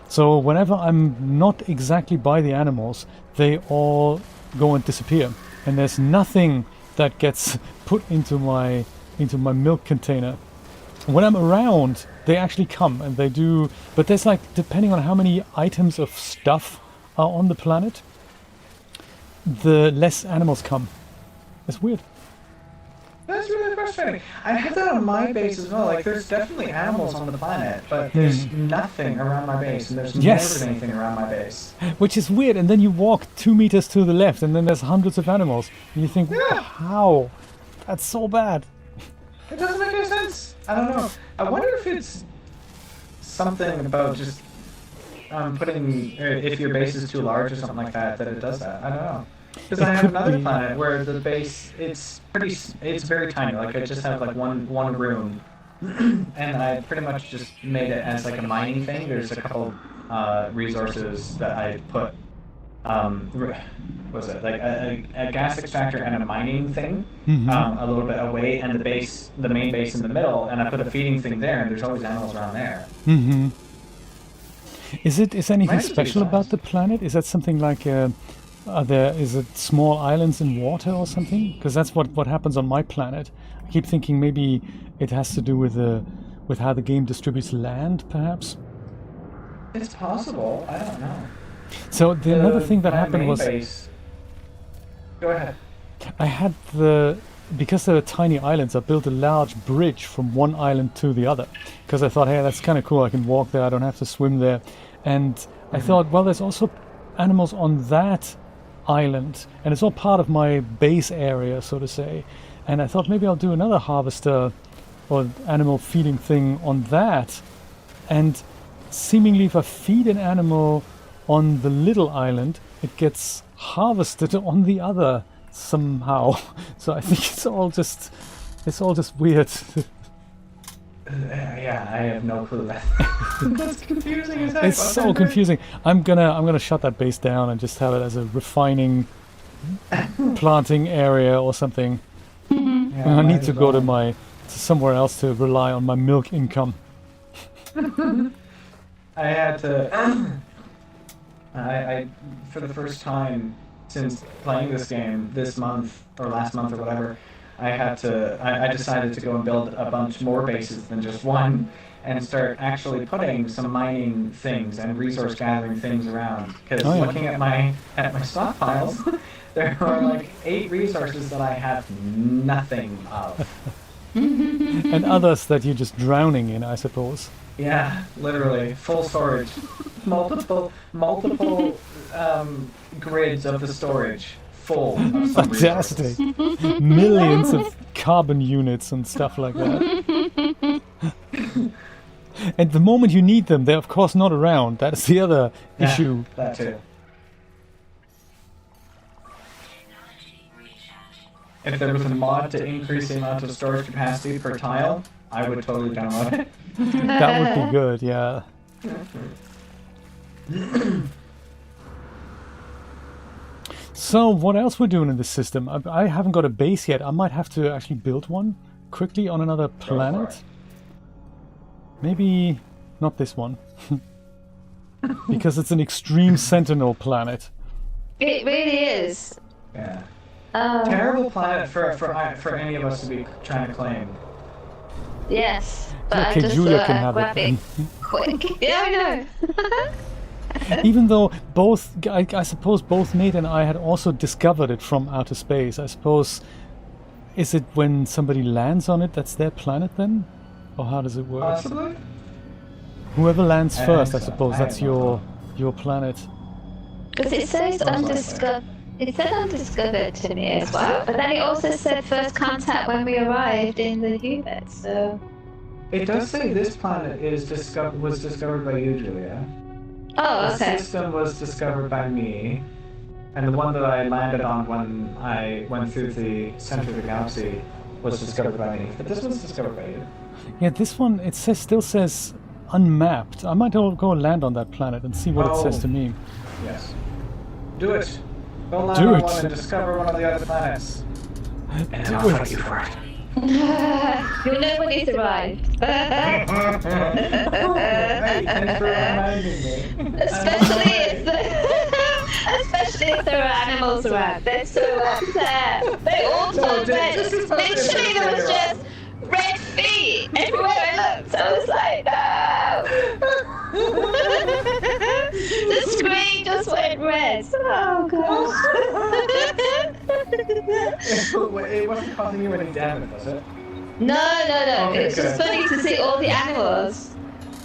S1: So whenever I'm not exactly by the animals, they all go and disappear, and there's nothing that gets put into my milk container. When I'm around, they actually come and they do, but there's like, depending on how many items of stuff are on the planet, the less animals come. It's weird.
S2: That's really frustrating. I have that on my base as well. Like, there's definitely animals on the planet, but there's nothing around my base, and there's
S1: Yes.
S2: never anything around my base.
S1: Which is weird, and then you walk 2 meters to the left and then there's hundreds of animals. And you think, how? That's so bad.
S2: It doesn't make any sense. I don't know. I wonder if it's something about just putting, if your base is too large or something like that, that it does that. I don't know. Because I have
S1: could
S2: another
S1: be.
S2: planet where the base, it's very tiny. Like, I just have like one room, and I pretty much just made it as like a mining thing. There's a couple resources that I put. What was it, like a gas extractor and a mining thing, a little bit away, and the main base in the middle, and I put a feeding thing there, and there's always animals around there.
S1: Mm-hmm. Is anything
S2: Might just be
S1: special
S2: size.
S1: about the planet? Is that something like is it small islands in water or something? Because that's what happens on my planet. I keep thinking maybe it has to do with how the game distributes land, perhaps.
S2: It's possible. I don't know.
S1: So another thing that
S2: my
S1: happened
S2: main
S1: was
S2: base. Go ahead.
S1: I had because there are tiny islands, I built a large bridge from one island to the other. Because I thought, hey, that's kind of cool. I can walk there. I don't have to swim there. And I thought, well, there's also animals on that island, and it's all part of my base area, so to say. And I thought maybe I'll do another harvester or animal feeding thing on that. And seemingly, if I feed an animal on the little island, it gets harvested on the other somehow. So I think it's all just weird.
S2: Yeah, I have no clue. That's confusing as heck.
S1: It's so confusing. I'm gonna shut that base down and just have it as a refining planting area or something.
S2: Yeah,
S1: I need to go to somewhere else to rely on my milk income.
S2: I had to. I for the first time since playing this game this month or last month or whatever, I decided to go and build a bunch more bases than just one, and start actually putting some mining things and resource gathering things around. Because looking at my stockpiles, there are like 8 resources that I have nothing of.
S1: And others that you're just drowning in, I suppose.
S2: Yeah, literally full storage, multiple grids of the storage full of some
S1: Fantastic.
S2: resources.
S1: Millions of carbon units and stuff like that. And the moment you need them, they're of course not around. That's the other issue.
S2: That too. If there was a mod to increase the amount of storage capacity per tile, I would totally download it.
S1: That would be good, yeah. So, what else we're doing in this system? I haven't got a base yet. I might have to actually build one quickly on another planet. Maybe not this one. Because it's an extreme sentinel planet.
S3: It really is.
S2: Yeah. Terrible planet for any of us to be trying to claim.
S3: Yes. But
S1: Okay,
S3: I just
S1: Julia can have
S3: grab
S1: it.
S3: quick. Yeah, I know.
S1: Even though I suppose both Nate and I had also discovered it from outer space. I suppose, is it when somebody lands on it, that's their planet then? Or how does it work?
S2: Possibly.
S1: Whoever lands
S2: I
S1: first, I
S2: think so.
S1: suppose,
S2: I
S1: that's
S2: have no
S1: your planet.
S3: Because it says undiscovered. It said undiscovered to me as well, but then it also said first contact when we arrived in the Hilbert. So
S2: It does say this planet was discovered by you, Julia.
S3: oh,
S2: The
S3: okay.
S2: system was discovered by me, and the one that I landed on when I went through the center of the galaxy was discovered by me. But this one's discovered by you.
S1: Yeah, this one, it still says unmapped. I might go land on that planet and see what it says to me.
S2: Yes. Do it. Go land
S1: Do
S2: on
S1: it.
S2: one and discover one of the other planets. And
S1: Do
S2: I'll
S1: it.
S2: fight you for it.
S3: You'll know when it's arrived.
S2: Hey, thanks for reminding me.
S3: Especially if there are animals around. They're so upset. They all turn red. Literally, there was just red feet everywhere I looked. I was like, no. The screen just went red. Oh gosh.
S2: It wasn't causing you any damage, was it?
S3: No.
S2: Okay,
S3: It's just
S2: good.
S3: funny to see all the animals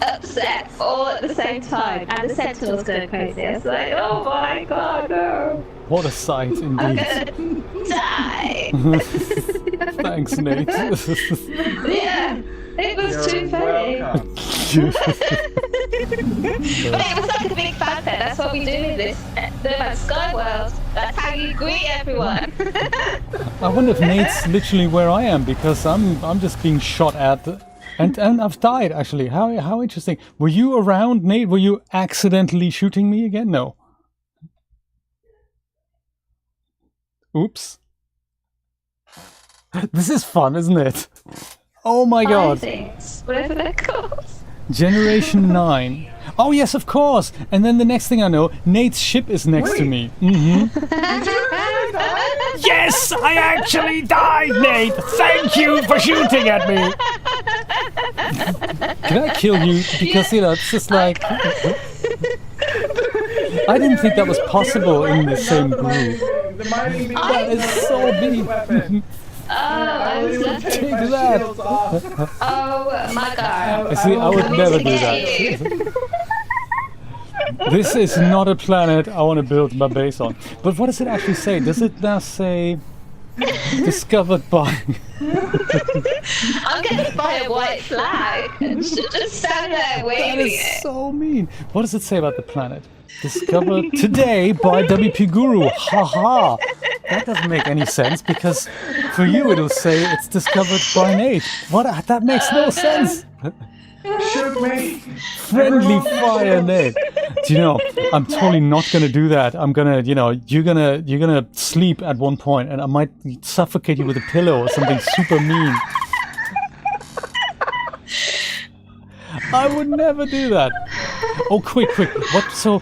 S3: upset all at the same time, and the sentinels going crazy. It's like, oh my god, no!
S1: What a sight,
S3: I'm
S1: indeed.
S3: gonna die.
S1: Thanks, Nate.
S3: Yeah, it was too funny.
S2: Welcome.
S3: But it was like a big fanfare. That's what we do in this Sky World. That's how you greet everyone.
S1: I wonder if Nate's literally where I am, because I'm just being shot at, and I've died actually. How interesting. Were you around, Nate? Were you accidentally shooting me again? No. Oops. This is fun, isn't it? Oh my god.
S3: Things, whatever they're called.
S1: Generation 9. Oh yes, of course. And then the next thing I know, Nate's ship is next to me. Yes, I actually died, Nate. Thank you for shooting at me. Can I kill you? Because it's just like I didn't think that was possible in the same group. That is so big.
S3: Oh, I was laughing.
S1: Take that.
S3: Oh my god.
S1: See, I would never do
S3: Get
S1: that.
S3: you.
S1: This is not a planet I want to build my base on. But what does it actually say? Does it now say discovered by?
S3: I'm gonna buy a white flag and just stand there waving
S1: That is
S3: it.
S1: so mean. What does it say about the planet? Discovered today by WP Guru. Haha. That doesn't make any sense because for you it'll say it's discovered by Nate. What? That makes no sense.
S2: Shoot me!
S1: Friendly fire, Nate. Do you know? I'm totally not gonna do that. I'm gonna, you're gonna sleep at one point, and I might suffocate you with a pillow or something super mean. I would never do that. Oh, quick! What? So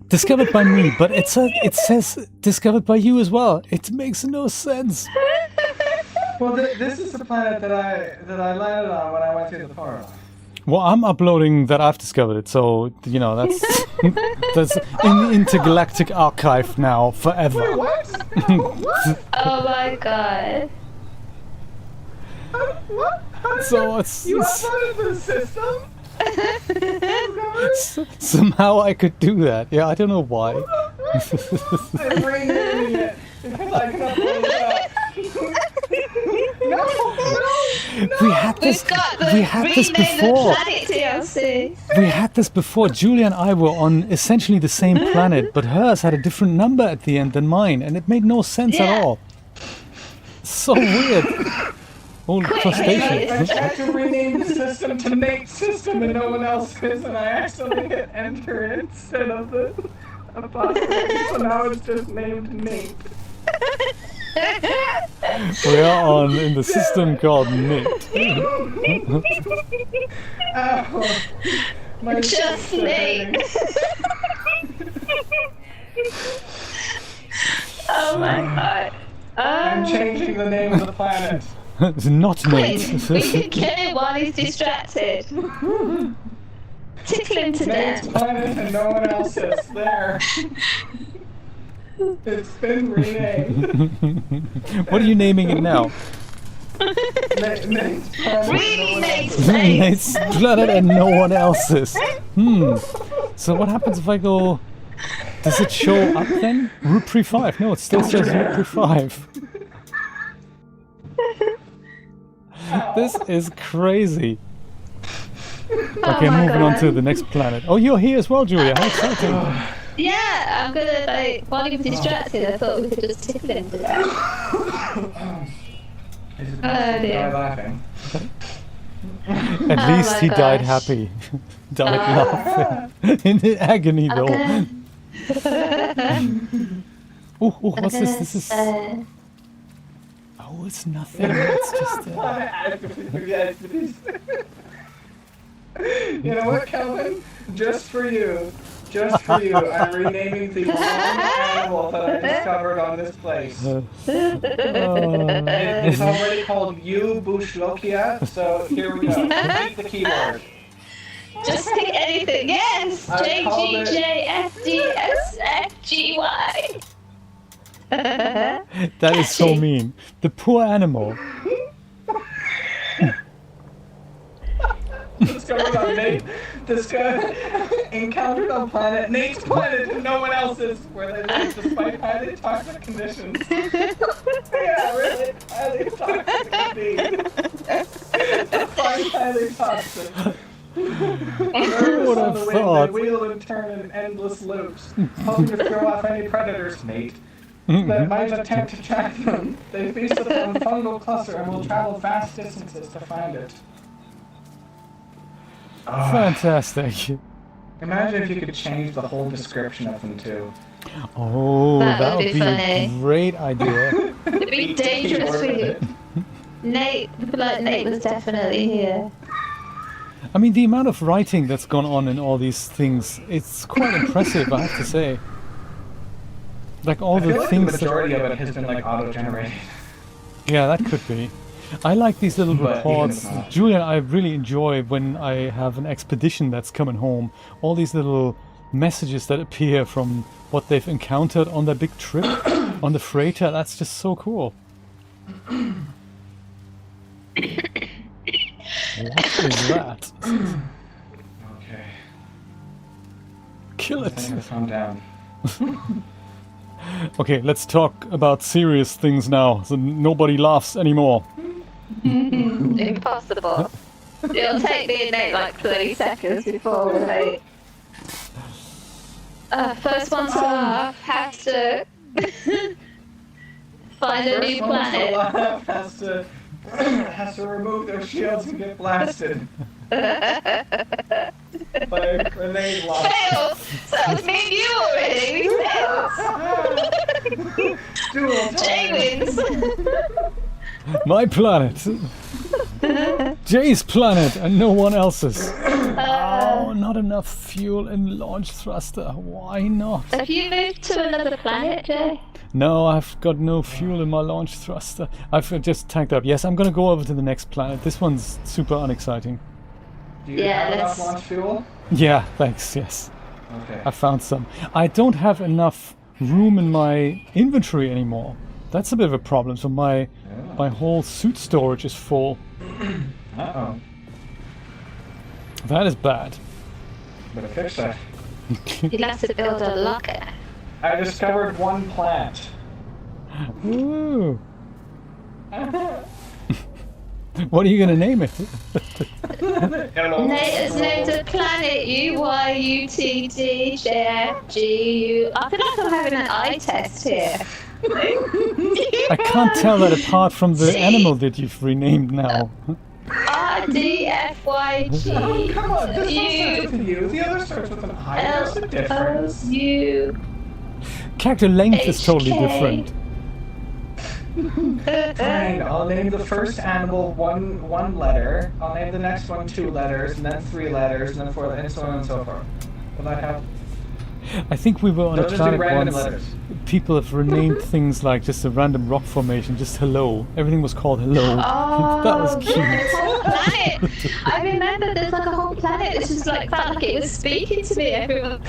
S1: discovered by me, but it says discovered by you as well. It makes no sense.
S2: Well, this is the planet that I landed on when I went through the portal.
S1: Well, I'm uploading that I've discovered it, so that's that's in the intergalactic archive now forever.
S2: Wait, what?
S3: Oh my god.
S2: What?
S1: So it's
S2: You uploaded the system?
S1: somehow I could do that. Yeah, I don't know why.
S2: I'm renaming it because I can upload it up. No.
S1: We had this before. We had this before. Julia and I were on essentially the same planet, but hers had a different number at the end than mine, and it made no sense at all. So weird. Oh, crustacean.
S2: I tried to rename the system to Nate's system and no one else's, and I accidentally hit enter instead of the apostrophe, so now it's just named Nate.
S1: We are in the system called Nate.
S2: Oh, my
S3: Just Nate. Oh my god.
S2: I'm changing the name of the planet.
S1: It's not Nate.
S3: We can kill him while he's distracted. Tickle him to
S2: Nate's
S3: death.
S2: planet and no one else's. There. It's been renamed.
S1: What are you naming it now?
S2: Nate's planet.
S3: Really, Nate's
S1: Nate's planet and no one else's. So what happens if I go... Does it show up then? Route 35. No, it still says Route 35. This is crazy. Okay, moving on to the next planet. Oh, you're here as well, Julia. How exciting.
S3: Yeah, I'm gonna while he was distracted, I thought we could just tickle him to death. Oh dear.
S2: Laughing.
S1: At least
S3: my
S1: he died
S3: gosh.
S1: happy. Died laughing. In agony, though. Oh, what's this? This is... Oh, it's nothing. It's just...
S2: You know what, Kelvin? Just for you, I'm renaming the one animal that I discovered on this place. It's already called Bushlokia, so here we go. Beat the keyboard.
S3: Just pick anything. Yes!
S2: I called it-
S3: JGJFDSFGY.
S1: That is so mean. The poor animal.
S2: Discovered on Nate. Encountered on planet Nate's planet and no one else's, where they live despite highly toxic conditions. Yeah, really highly toxic indeed. Quite highly toxic.
S1: Who would have thought?
S2: They wheel and turn in endless loops, hoping to throw off any predators, Nate, that might attempt to track them. They feast upon fungal cluster and will travel vast distances to find it.
S1: Fantastic.
S2: Imagine if you could change the whole description of them too.
S1: Oh,
S3: That
S1: that
S3: would
S1: would
S3: be
S1: be a
S3: funny.
S1: great idea.
S3: It'd be dangerous for you. Nate, people like Nate was definitely here.
S1: I mean, the amount of writing that's gone on in all these things, it's quite impressive, I have to say. Like all
S2: I feel
S1: the
S2: like
S1: things
S2: the majority of it has been like auto-generated.
S1: Yeah, that could be. I like these little
S2: But even
S1: reports.
S2: if not.
S1: Julia and I really enjoy when I have an expedition that's coming home. All these little messages that appear from what they've encountered on their big trip on the freighter. That's just so cool. What is that?
S2: Okay.
S1: Kill
S2: I'm gonna
S1: it.
S2: calm down.
S1: Okay, let's talk about serious things now, so nobody laughs anymore.
S3: Impossible. It'll take me and Nate like 30 seconds before we're late. First one to laugh has to find a new planet.
S2: Has to remove their shields and get blasted. By a grenade launch.
S3: Fail! So that was me and you already. We failed.
S2: Dual
S3: Jay
S2: time.
S3: wins.
S1: My planet. Jay's planet and no one else's. Oh, not enough fuel in launch thruster. Why not?
S3: Have you moved to another planet, Jay?
S1: No, I've got no fuel in my launch thruster. I've just tanked up. Yes, I'm gonna go over to the next planet. This one's super unexciting.
S2: Do you have enough launch fuel?
S1: Yeah, thanks, yes.
S2: Okay.
S1: I found some. I don't have enough room in my inventory anymore. That's a bit of a problem, so my whole suit storage is full.
S2: Uh-oh.
S1: That is bad.
S2: Better fix that.
S3: You'll have to build a locker.
S2: I discovered one plant.
S1: Ooh. What are you gonna name it?
S2: Hello.
S3: It's named a planet UYUTDJFGU. I feel like I'm having an eye test here.
S1: I can't tell that apart from the animal that you've renamed now.
S3: RDFYG.
S2: Oh, come on, this one starts with you. The other starts with an I. There's a difference.
S3: LOU.
S1: Character length is totally
S3: HK.
S1: different.
S2: Fine, I'll name the first animal one letter. I'll name the next one 2 letters, and then 3 letters, and then 4 letters, and so on and so forth. Will that help?
S1: I think we were on
S2: Those
S1: a
S2: are
S1: planet
S2: random
S1: once.
S2: letters.
S1: People have renamed things like just a random rock formation, just hello. Everything was called hello.
S3: Oh,
S1: That was
S3: there's
S1: cute.
S3: a whole planet. I remember there's like a whole planet. It's just like felt like it was speaking to me. Everyone.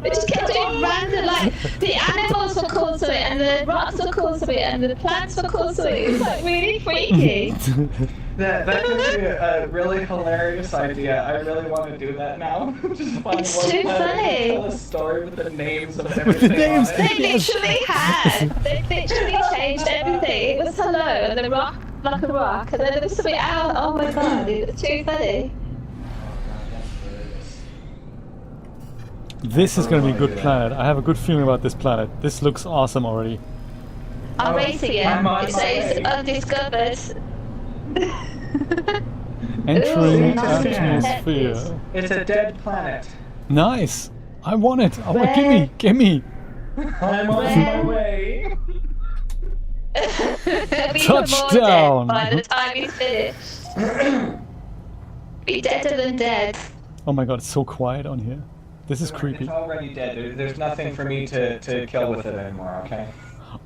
S3: It just kept doing random, like the animals were called to it, and the rocks were called to it, and the plants were called to it. It was like really freaky.
S2: That gives me a really hilarious idea. I really want to do that now. Just find
S3: It's
S2: one
S3: too
S2: planet
S3: funny.
S2: and tell a story with the names of
S1: the
S2: everything
S1: names.
S2: on
S3: They
S2: it.
S3: literally had. They literally changed everything. It was hello, and the rock, like a rock, and then there was something else. Oh my god, it was too funny.
S1: This is going to be a good planet. I have a good feeling about this planet. This looks awesome already.
S3: I'm racing it.
S2: I'm on
S3: It
S2: my
S3: says
S2: way.
S3: undiscovered.
S1: Entering
S3: Ooh, nice.
S1: atmosphere.
S2: It's a dead planet.
S1: Nice. I want it. I want.
S3: Where?
S1: Gimme.
S2: I'm on my way.
S3: Be
S1: Touchdown.
S3: more dead by the time he's finished. Be deader than dead.
S1: Oh my god, it's so quiet on here. This is creepy.
S2: It's already dead. There's nothing for me to kill with it anymore, okay?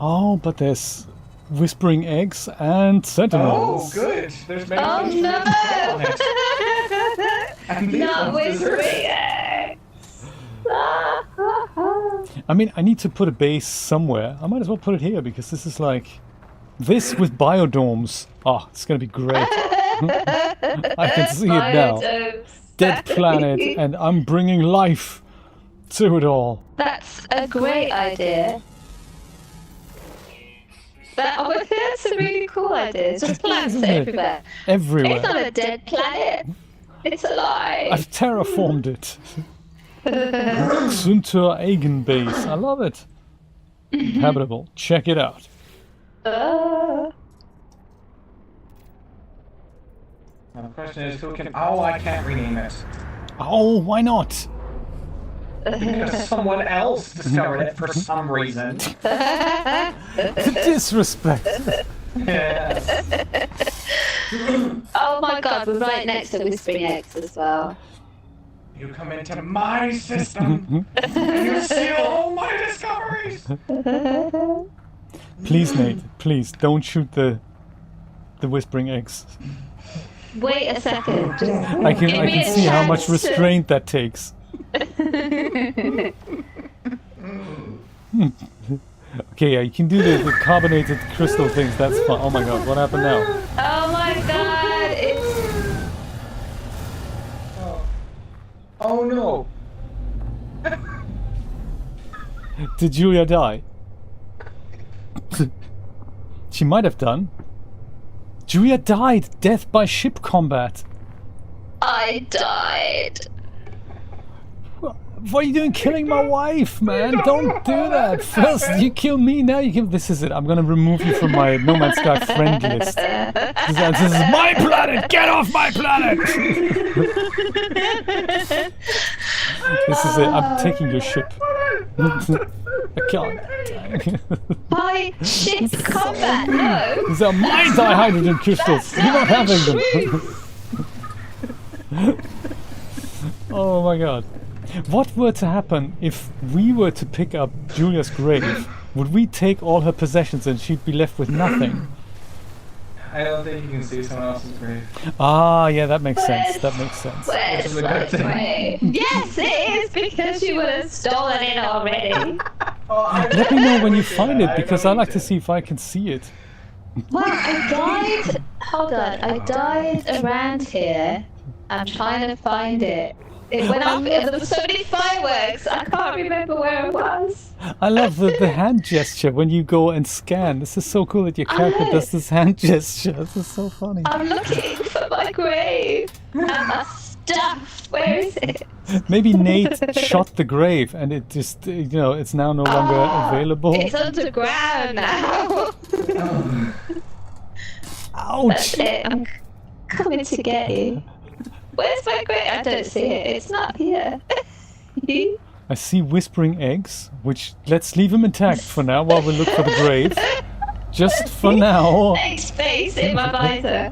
S1: Oh, but there's whispering eggs and
S2: Oh,
S1: sentinels.
S2: good. There's many
S3: Oh
S2: things
S3: no!
S2: for me to kill on it. And these
S3: Not
S2: ones deserve
S3: whispering
S2: it.
S3: eggs.
S1: I mean, I need to put a base somewhere. I might as well put it here because this is like... This with biodomes. Oh, it's going to be great. I can see it now.
S3: Biodomes.
S1: Dead planet, and I'm bringing life to it all.
S3: That's a great idea. That's a really cool idea. Just plants
S1: Isn't it?
S3: everywhere. It's
S1: Everywhere.
S3: not a dead planet. It's alive.
S1: I've terraformed it. Suntur Eigen base. I love it. Habitable. Check it out.
S3: Uh,
S2: Now the question is, who can... Oh, I can't rename it.
S1: Oh, why not?
S2: Because someone else discovered it for some reason.
S1: Disrespect.
S2: Yes.
S3: oh my god, we're right next to Whispering Eggs as well.
S2: You come into my system, and you steal all my discoveries!
S1: Please, Nate. Please, don't shoot the whispering eggs.
S3: Wait a second. Just
S1: I
S3: give
S1: can
S3: me a
S1: see how much
S3: chance to-
S1: restraint that takes. Okay, yeah, you can do the carbonated crystal things. That's fun. Oh my god, what happened now?
S3: Oh my god, it's...
S2: Oh no!
S1: Did Julia die? She might have done. Julia died. Death by ship combat.
S3: I died.
S1: What are you doing killing my wife, man? Don't do that. First you kill me, now you kill... This is it. I'm going to remove you from my No Man's Sky friend list. This is my planet! Get off my planet! This is it. I'm taking your ship. I can't.
S3: My ship's combat, no!
S1: These are my dihydrogen crystals. You're not having them. Oh my god. What were to happen if we were to pick up Julia's grave? Would we take all her possessions and she'd be left with nothing?
S2: I don't think you can see someone else's grave.
S1: Ah, yeah, that makes sense. That makes sense.
S3: Where's my grave? Yes, it is, because you would have stolen it already.
S1: Let me know when you find it, because I like to see if I can see it.
S3: Well, I died... Hold on, I died around here. I'm trying to find it. It went up, there were so many fireworks, I can't remember where it was.
S1: I love the hand gesture when you go and scan. This is so cool that your character does this hand gesture. This is so funny.
S3: I'm looking for my grave and my stuff. Where is it?
S1: Maybe Nate shot the grave and it just, it's now no longer available.
S3: It's underground now.
S1: Ouch!
S3: That's it, I'm coming to get you. Where's my grave? I don't see it. It's not here.
S1: I see whispering eggs, which let's leave them intact for now while we look for the grave. Just for now.
S3: Egg space in my visor.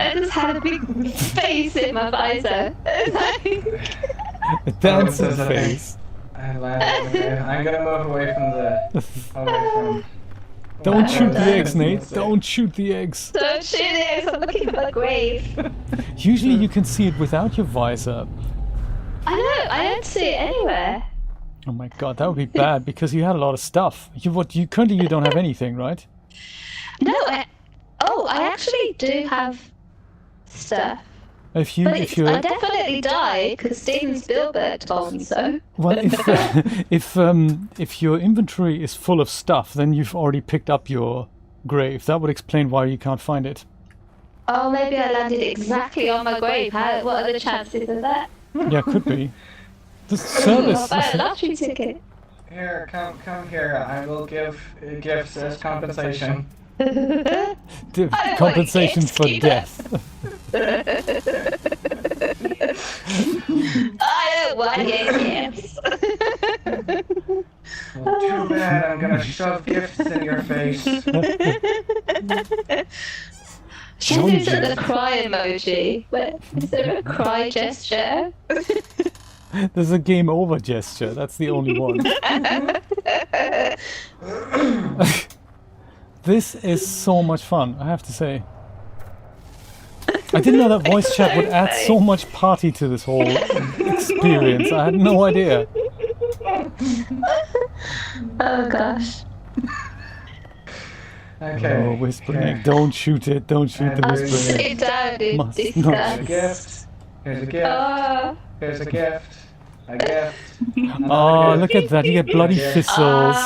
S3: I just had a big face in my visor.
S1: A dancing face.
S2: I'm gonna move away from the...
S1: Don't shoot the eggs, Nate. Don't shoot the eggs.
S3: Don't shoot the eggs. I'm looking for the grave.
S1: Usually you can see it without your visor.
S3: I know. I don't see it anywhere.
S1: Oh my god, that would be bad because you had a lot of stuff. Currently you don't have anything, right?
S3: No. I actually do have stuff. I definitely died because Steven Spielberg told me so.
S1: Well, if your inventory is full of stuff, then you've already picked up your grave. That would explain why you can't find it.
S3: Oh, maybe I landed exactly on my grave. What are the chances of that?
S1: Yeah, could be. The service.
S3: I'll buy a lottery ticket.
S2: Here, come here. I will give gifts as compensation.
S1: Compensation for death.
S3: I don't want gifts.
S2: Well, too bad. I'm gonna shove gifts in your face.
S3: Shenanigans the cry emoji. Is there a cry gesture?
S1: There's a game over gesture. That's the only one. This is so much fun, I have to say. I didn't know that voice chat would add so much party to this whole experience. I had no idea.
S3: Oh gosh.
S2: Okay.
S1: Oh, whispering egg. Don't shoot it. Don't shoot the whispering egg.
S3: Sit down, dude.
S1: Must not.
S2: Here's a gift. Here's a gift. Here's a gift. A gift.
S1: Oh, look at that. You get bloody thistles.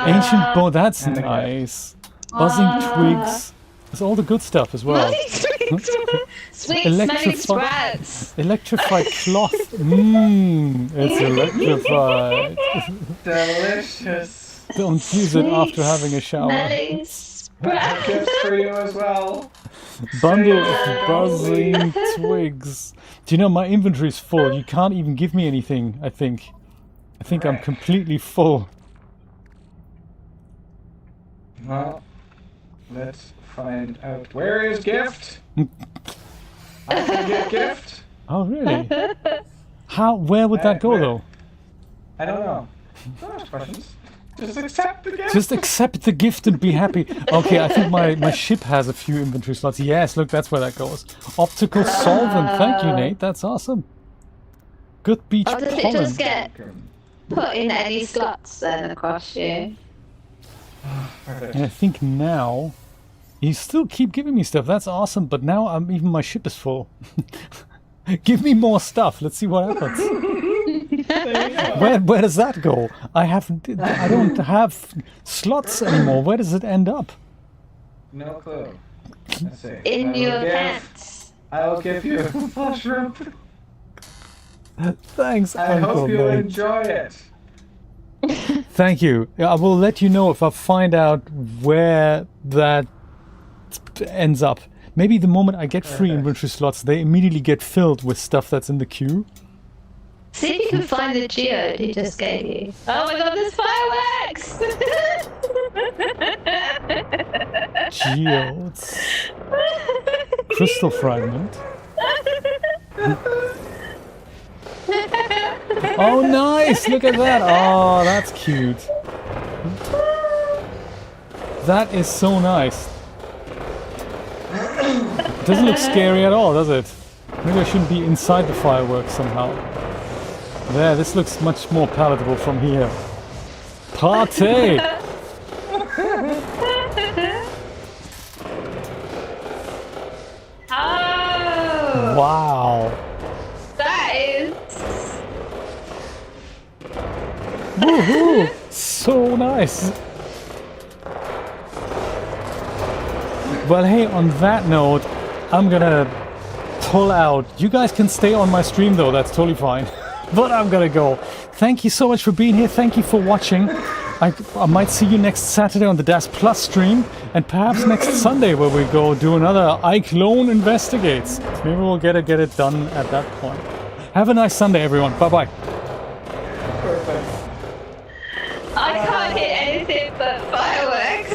S1: Ancient bone. That's nice. Buzzing twigs. There's all the good stuff as well.
S3: Sweet smelling sprouts.
S1: Electrified cloth. Mmm. It's electrified.
S2: Delicious.
S1: Don't use it after having a shower.
S3: Smelling sprouts.
S2: Gifts for you as well.
S1: Bundle of buzzing twigs. Do you know my inventory's full? You can't even give me anything, I think. I think I'm completely full.
S2: Well, let's find out. Where is gift? I can get gift.
S1: Oh, really? Where would that go, though?
S2: I don't know. Don't ask questions. Just accept the gift.
S1: Just accept the gift and be happy. Okay, I think my ship has a few inventory slots. Yes, look, that's where that goes. Optical solvent. Thank you, Nate. That's awesome. Good beach pollen.
S3: Does it just get put in any slots then across you?
S1: And I think now you still keep giving me stuff. That's awesome. But now even my ship is full. Give me more stuff. Let's see what happens. Where does that go? I don't have slots anymore. Where does it end up?
S2: No clue. Let's see.
S3: In your pants.
S2: I will give you a mushroom.
S1: Thanks,
S2: I
S1: Uncle
S2: hope you
S1: Nate.
S2: enjoy it.
S1: Thank you. I will let you know if I find out where that ends up. Maybe the moment I get free inventory slots, they immediately get filled with stuff that's in the queue.
S3: See if you can find the geode he just gave you. Oh my god, there's fireworks!
S1: Geodes. Crystal fragment. Oh, nice! Look at that! Oh, that's cute. That is so nice. Doesn't look scary at all, does it? Maybe I shouldn't be inside the fireworks somehow. There, this looks much more palatable from here. Party!
S3: Oh!
S1: Wow!
S3: That is...
S1: Woohoo! So nice! Well, hey, on that note, I'm gonna pull out. You guys can stay on my stream though, that's totally fine. But I'm gonna go. Thank you so much for being here. Thank you for watching. I might see you next Saturday on the DAS Plus stream, and perhaps next Sunday where we go do another iClone Investigates. Maybe we'll get it done at that point. Have a nice Sunday, everyone. Bye-bye.
S2: Perfect.
S3: I can't hit anything but fireworks.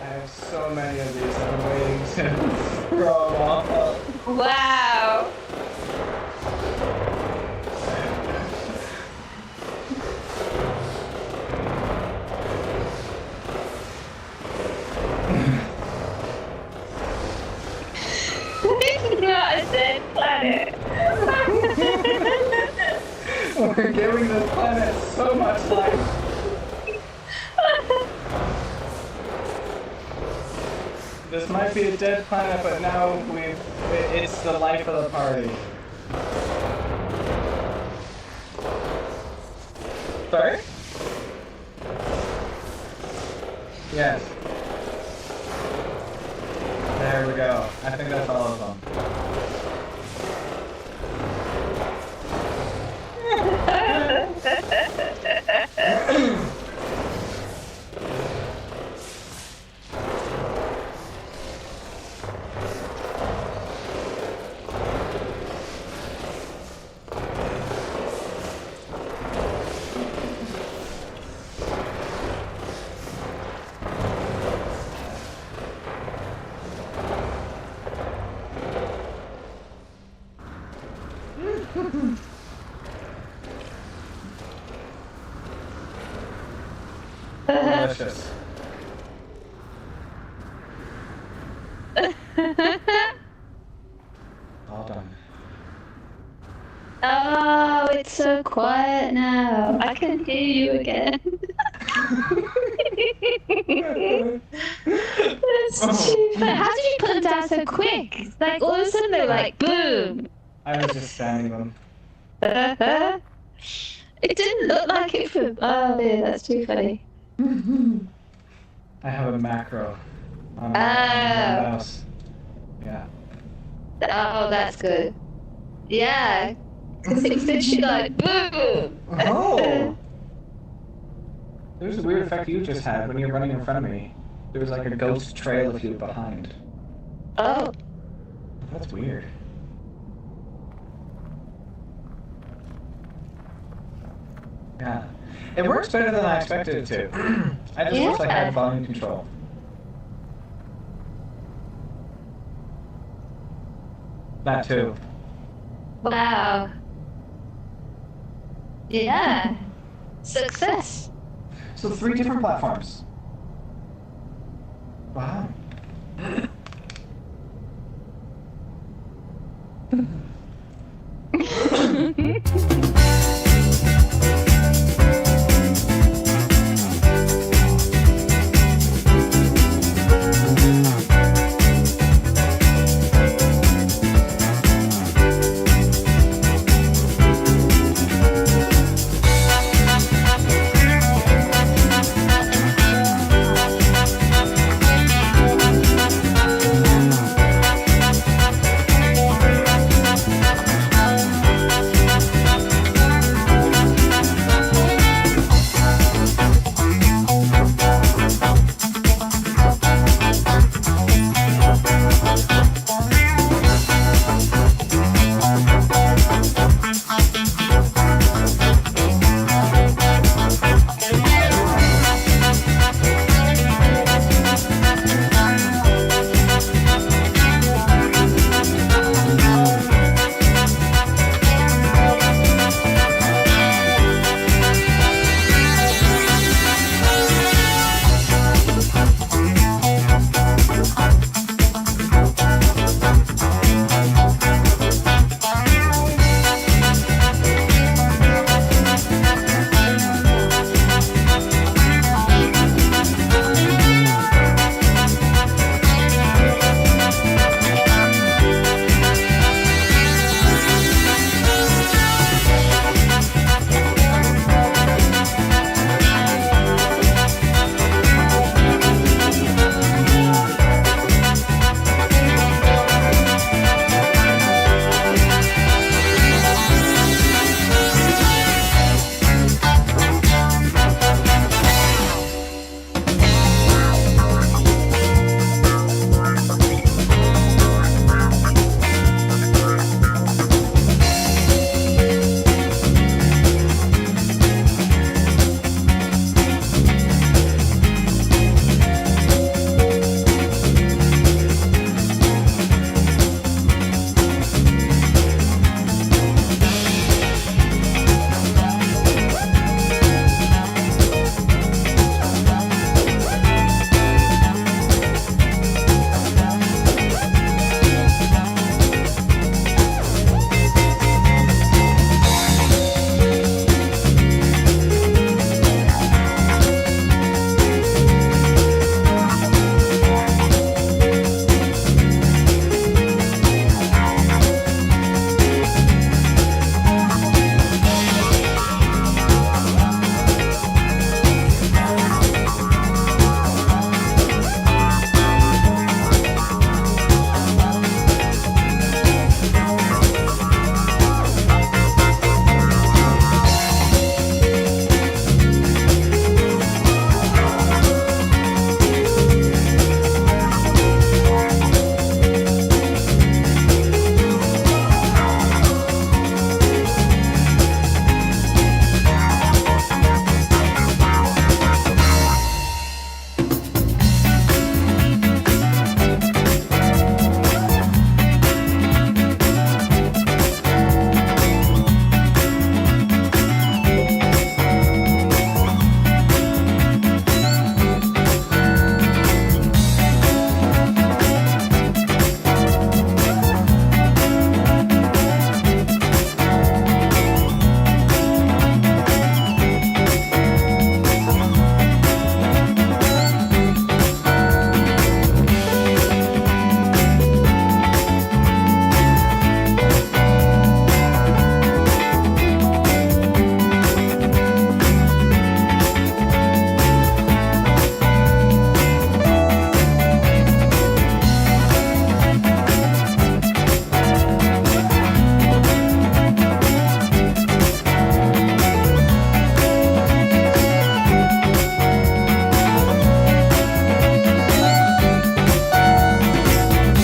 S2: I have so many of these. I'm waiting to throw them off.
S3: Wow. It's not a dead planet.
S2: We're giving this planet so much life. This might be a dead planet, but now it's the life of the party. Sorry? Yes. There we go. I think that's all of them. Delicious. All done.
S3: Oh, it's so quiet now. I can hear you again. That's too funny. How did you put them down so quick? Like all of a sudden they're like boom.
S2: I was just spamming them.
S3: It didn't look like it for. Oh, yeah, that's too funny.
S2: I have a macro on my mouse. Yeah.
S3: Oh, that's good. Yeah. Because it's literally like boom.
S2: Oh! There's a weird effect you just had when you were running in front of me. There was like a ghost trail of you behind.
S3: Oh.
S2: That's weird. Yeah. It works better than I expected it to. I just wish I had volume control. That too.
S3: Wow. Yeah. Success.
S2: So 3 different platforms. Wow.